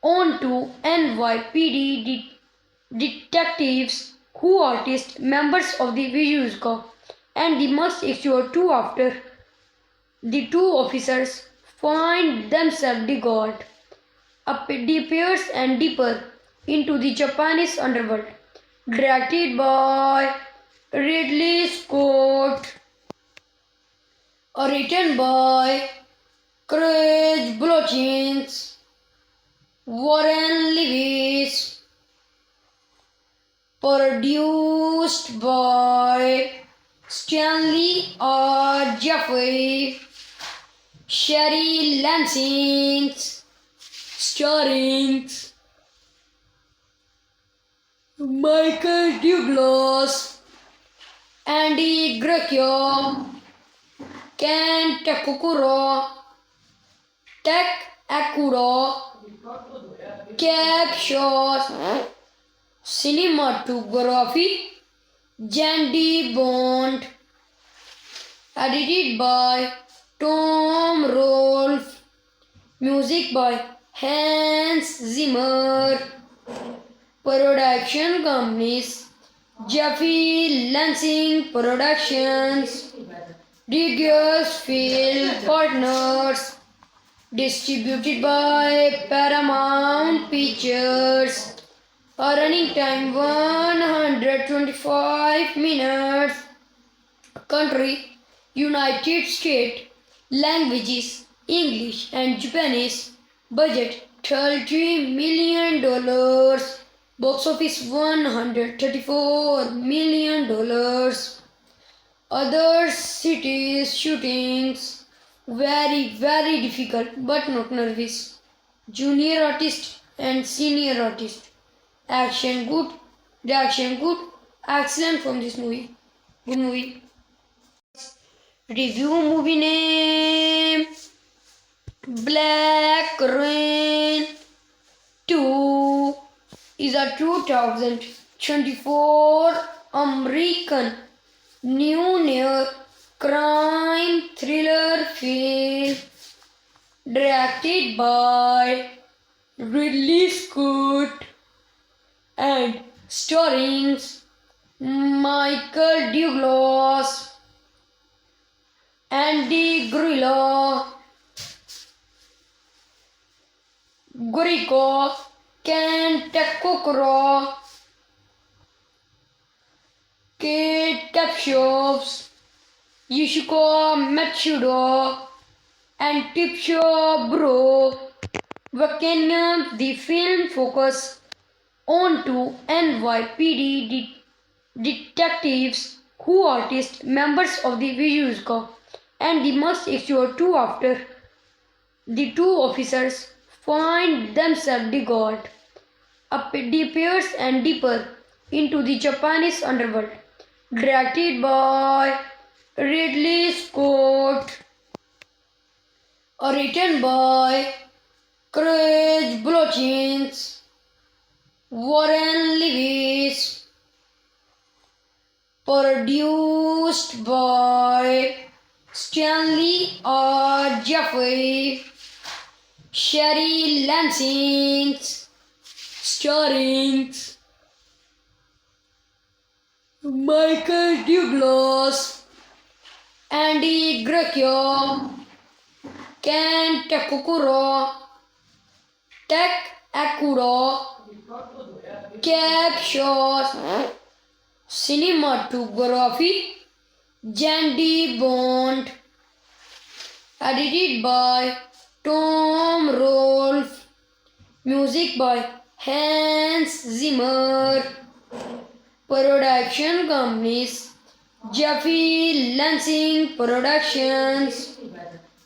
on two NYPD detectives who are members of the Vizhuska and they must explore two after the two officers find themselves discovered disappears and deeper into the Japanese underworld. Directed by Ridley Scott, written by Craig Blotchins, Warren Lewis, produced by Stanley R. Jeffrey, Sherry Lansing, starring Michael Douglas, Andy Grecchio, Ken Takukuro, Tak Akuro, Captions, Cinematography, Jandy Bond, edited by Tom Rolfe, music by Hans Zimmer, production companies Jeffy Lansing Productions, Diggers Film Partners, distributed by Paramount Pictures, a running time 125 minutes, country United States, languages English and Japanese, budget $30 million, box office $134 million, other cities shootings, very difficult but not nervous, junior artist and senior artist, action good, reaction good, excellent from this movie, good movie. Review movie name Black Rain 2 is a 2024 American new crime thriller film directed by Ridley Scott and starring Michael Douglas, Andy Gorico, Ken Takukuro, Kate Capshows, Yoshiko Matsudo, and Tipsho Bro. Vacanum, the film focus on two NYPD detectives who are members of the Vizhuska, and they must ensure two after the two officers find themselves devoured, disappears and deeper into the Japanese underworld. Directed by Ridley Scott, written by Craig Blotchins, Warren Lewis, produced by Stanley R. Jeffrey, Sherry Lansing, starring Michael Douglas, Andy Grecchio, Ken Takukuro, Tak Akuro, Captions, cinematography, Jandy Bond, edited by Tom Rolfe, music by Hans Zimmer, production companies Jeffy Lansing Productions,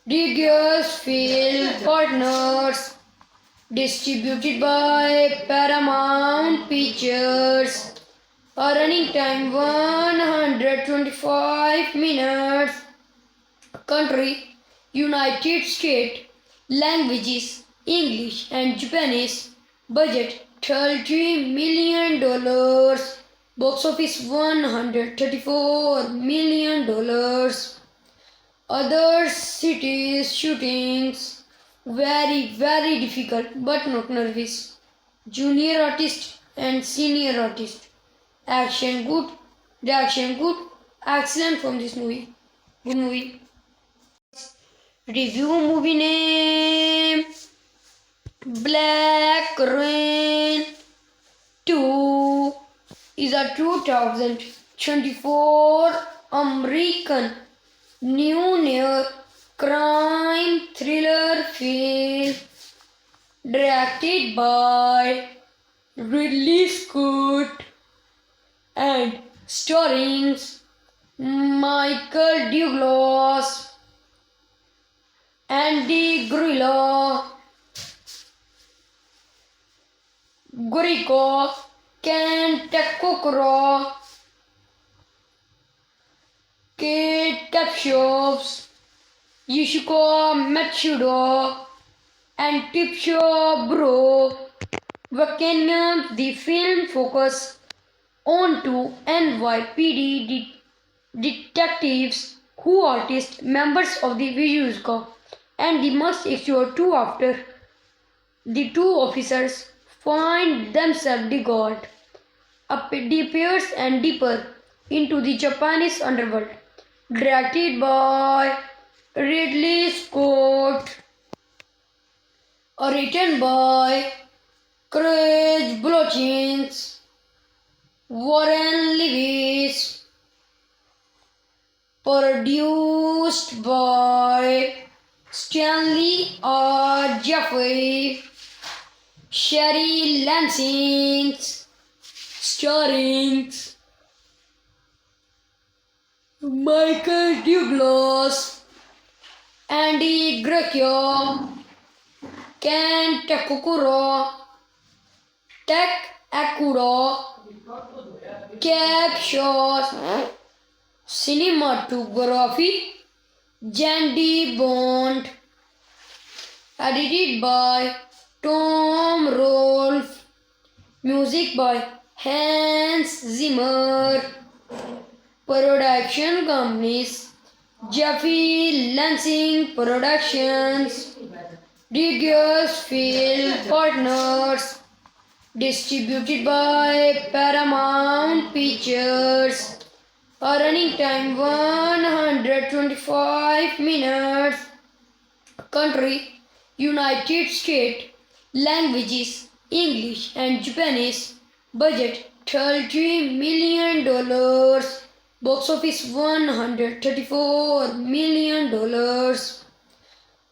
Diggers Film Partners, distributed by Paramount Pictures, a running time 125 minutes, country United States, languages English and Japanese, budget $30 million, box office $134 million, other cities shootings, very difficult but not nervous, junior artist and senior artist, action good, reaction good, excellent from this movie, good movie. Review movie name Black Rain 2 is a 2024 American new crime thriller film directed by Ridley Scott and starring Michael Douglas, Andy Gurico, Ken Takokoro, Kate Capshows, Yushiko Matsudo, and Tipsho Bro. Vacanum, the film focus on two NYPD detectives who are members of the Vizhuska and they must issue two after the two officers find themselves discovered deeper and deeper into the Japanese underworld. Directed by Ridley Scott, written by Craig Blochins, Warren Lewis, produced by Stanley R. Jeffrey, Sherry Lansing, starring Michael Douglas, Andy Grecchio, Ken Takukuro, Tek Akuro, Captions, Cinematography, Jandy Bond, edited by Tom Rolfe, music by Hans Zimmer, production companies, Jeffy Lansing Productions, Diggers Film Partners, distributed by Paramount Pictures, a running time 125 minutes, country United States, languages English and Japanese, budget $30 million, box office $134 million,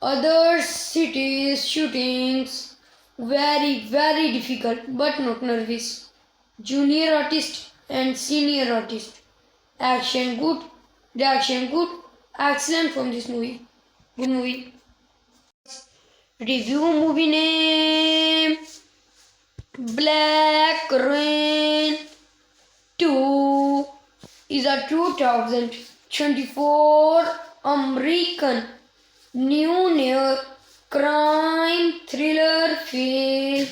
other cities shootings, very difficult but not nervous, junior artist and senior artist, action good, reaction good, excellent from this movie, good movie. Review movie name Black Rain 2 is a 2024 American new crime thriller film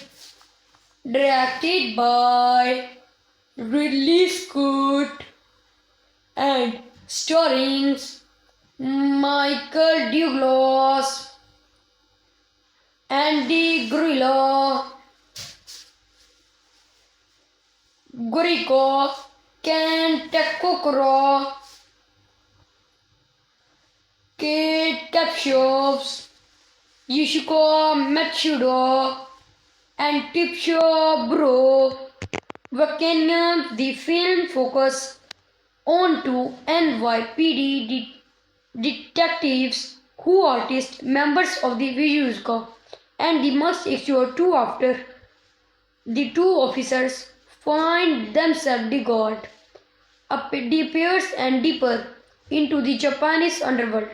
directed by Ridley Scott and starring Michael Douglas, Andy Gurico, Ken Takokoro, Kate Capshows, Yushiko Matsudo, and Tipsho Bro. Vacanum, the film focus on two NYPD detectives who are members of the Vizhuska and they must issue two after the two officers find themselves discovered deeper and deeper into the Japanese underworld.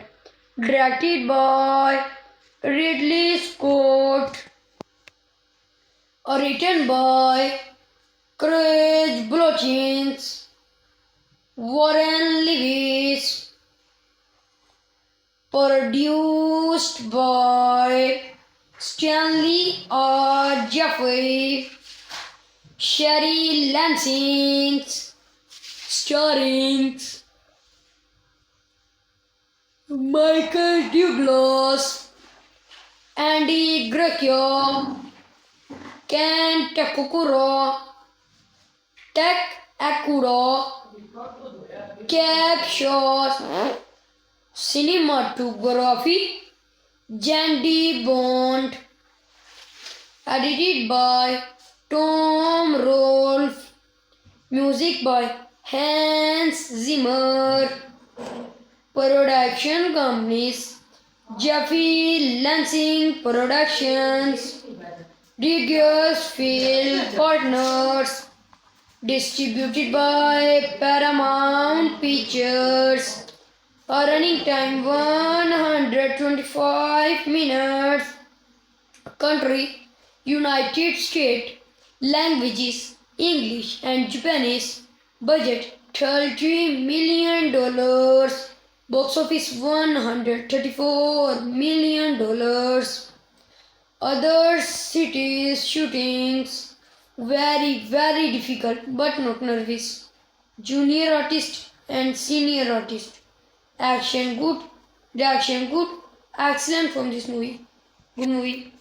Directed by Ridley Scott, written by Craig Blochins, Warren Lewis, produced by Stanley R. Jeffrey, Sherry Lansing, starring Michael Douglas, Andy Grecchio, Ken Takukuro, Tek Akuro, Captions, cinematography, Jandy Bond, Edited by Tom Rolfe. Music by Hans Zimmer. Production companies: Jeffy Lansing Productions, Digious Film Partners. Distributed by Paramount Pictures. A running time 125 minutes. Country: United States. Languages: English and Japanese. Budget: $30 million. Box office: $134 million. Other cities shootings: very difficult but not nervous. Junior artist and senior artist. Action good, reaction good, excellent from this movie. Good movie.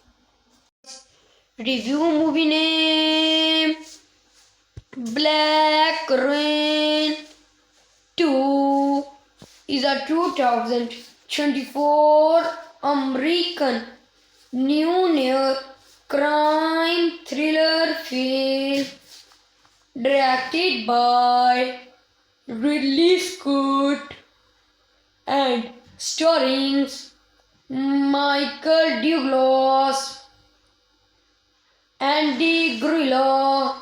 Review movie name: Black Rain 2 is a 2024 American new crime thriller film directed by Ridley Scott and starring Michael Douglas, Andy Guriko,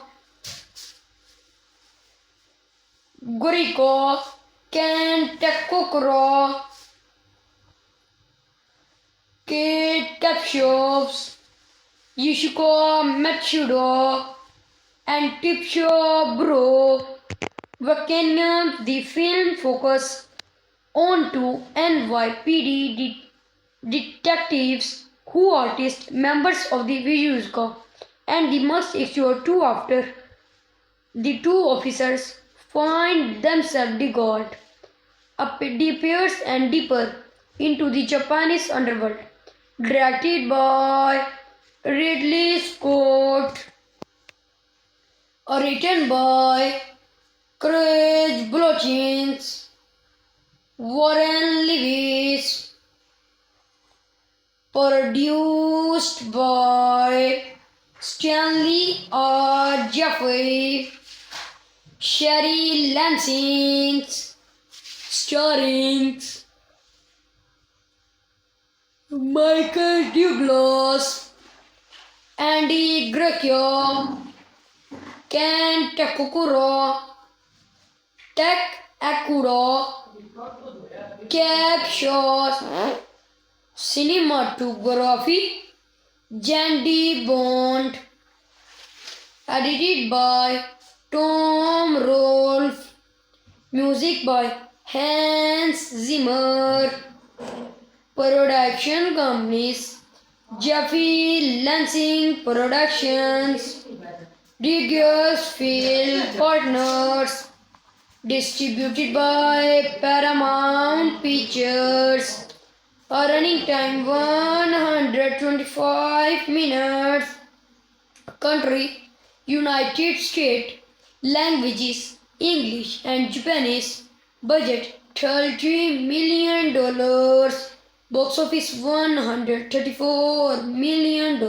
Ken Takokoro, Kate Capshaws, Yushiko Matsudo, and Tipsho Bro. Vacation. The film focus on two NYPD detectives who are members of the Vizhuska, and they must explore two after the two officers find themselves got deeper and deeper into the Japanese underworld. Directed by Ridley Scott, written by Craig Blotchins, Warren Lewis, produced by Stanley R. Jeffrey, Sherry Lansing, starring Michael Douglas, Andy Grecchio, Ken Takukuro, Akuro, Capshaws. Cinematography: Jandy Bond. Edited by Tom Rolfe. Music by Hans Zimmer. Production companies: Jeffy Lansing Productions, Digious Film Partners. Distributed by Paramount Pictures. A running time 125 minutes. Country: United States. Languages: English and Japanese. Budget: $30 million. Box office: $134 million.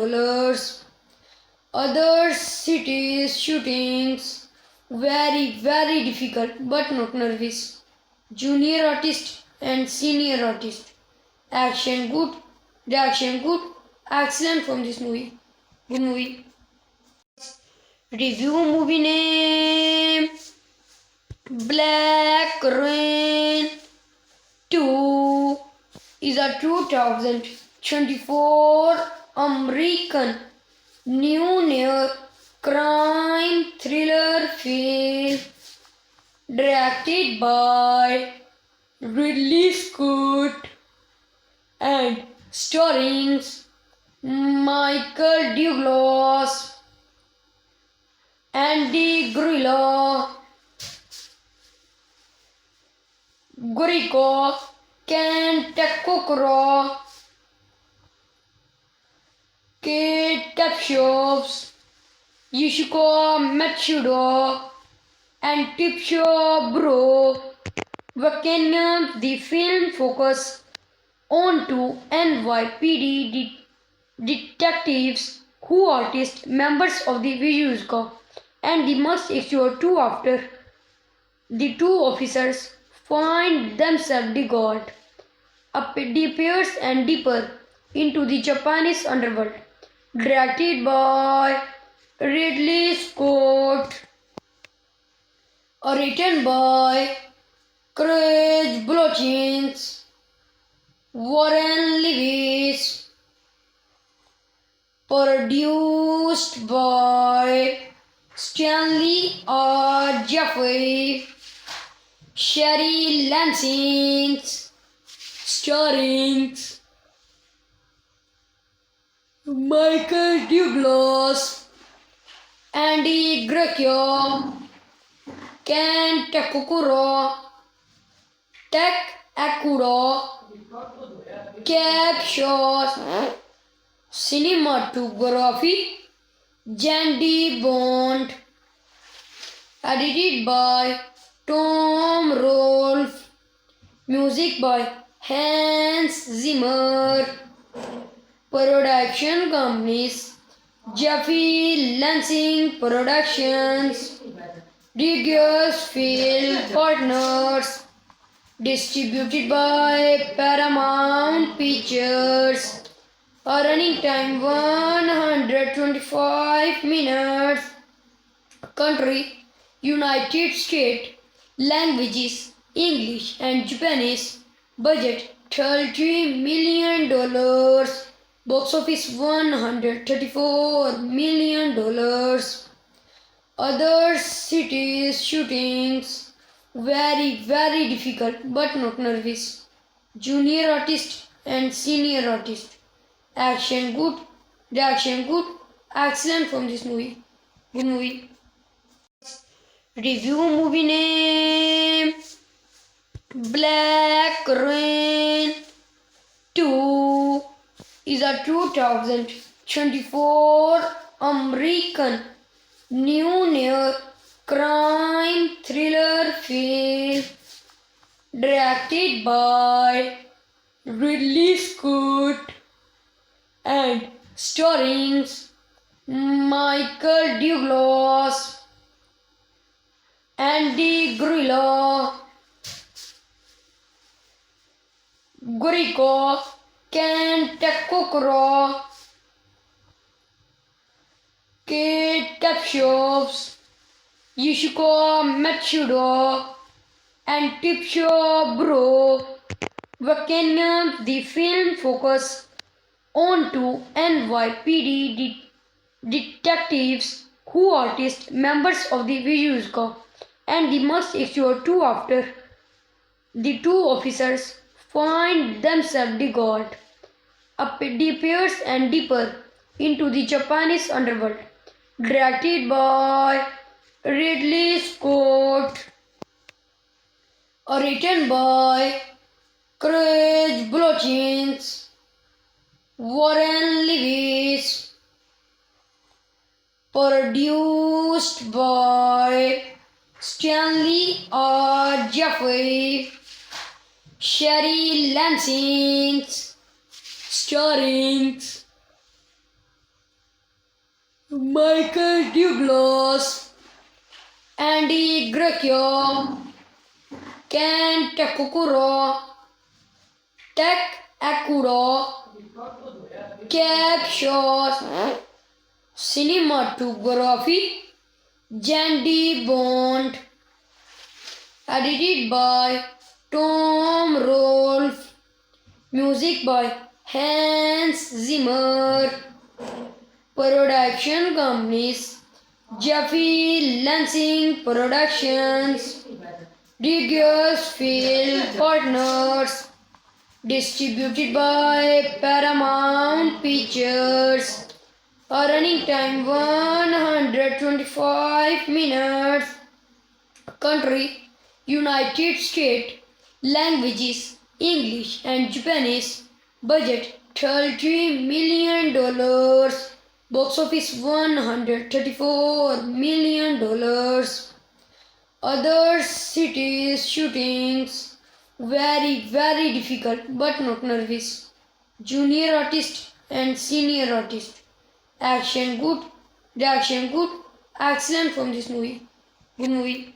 Other cities shootings: very difficult but not nervous. Junior artist and senior artist. Action good, reaction good, excellent from this movie. Good movie. Review movie name: Black Rain 2 is a 2024 American new crime thriller film directed by Ridley Scott and starring Michael Douglas, Andy Guriko, Ken Takokoro, Kate Capshaws, Yushiko Matsudo, and Tipsho Bro. Vacation. The film focus on two NYPD detectives who artists, members of the Vizhuska, and the must execute two after the two officers find themselves devoured, deeper and deeper into the Japanese underworld. Directed by Ridley Scott, written by Craig Blochins, Warren Lewis, produced by Stanley R. Jeffrey, Sherry Lansing, starring Michael Douglas, Andy Grecchio, Ken Takukuro, Tak Akuro, Captions, Cinematography, Jandy Bond, edited by Tom Rolfe, music by Hans Zimmer, production companies Jeffy Lansing Productions, Diggers Film Partners, distributed by Paramount Pictures. Running time 125 minutes. Country United States. Languages English and Japanese. Budget $30 million. Box office $134 million. Other cities shootings very difficult but not nervous. Junior artist and senior artist. Action good, reaction good, excellent from this movie. Good movie. Review movie name Black Rain 2 is a 2024 American new crime thriller film directed by Ridley Scott and starring Michael Douglas, Andy Gorico, Ken Takukuro, Kate Capshows, Yushiko Matsudo, and Tipsho Bro. Vacanum, the film focus on two NYPD detectives who artist members of the Vizhuska, and the must execute two after the two officers find themselves devoured, deeper and deeper into the Japanese underworld. Directed by Ridley Scott, written by Craig Blochins, Warren Lewis, produced by Stanley R. Jeffrey, Sherry Lansing, starring Michael Douglas, Andy Grecchio, Ken Takukuro, Tak Akuro, Captions, Cinematography, Jandy Bond, edited by Tom Rolfe, music by Hans Zimmer, production companies Jeffy Lansing Productions, Diggers Film Partners, distributed by Paramount Pictures. Running time 125 minutes. Country United States. Languages English and Japanese. Budget $30 million. Box office $134 million. Other cities shootings very difficult but not nervous. Junior artist and senior artist. Action good. Reaction good. Excellent from this movie. Good movie.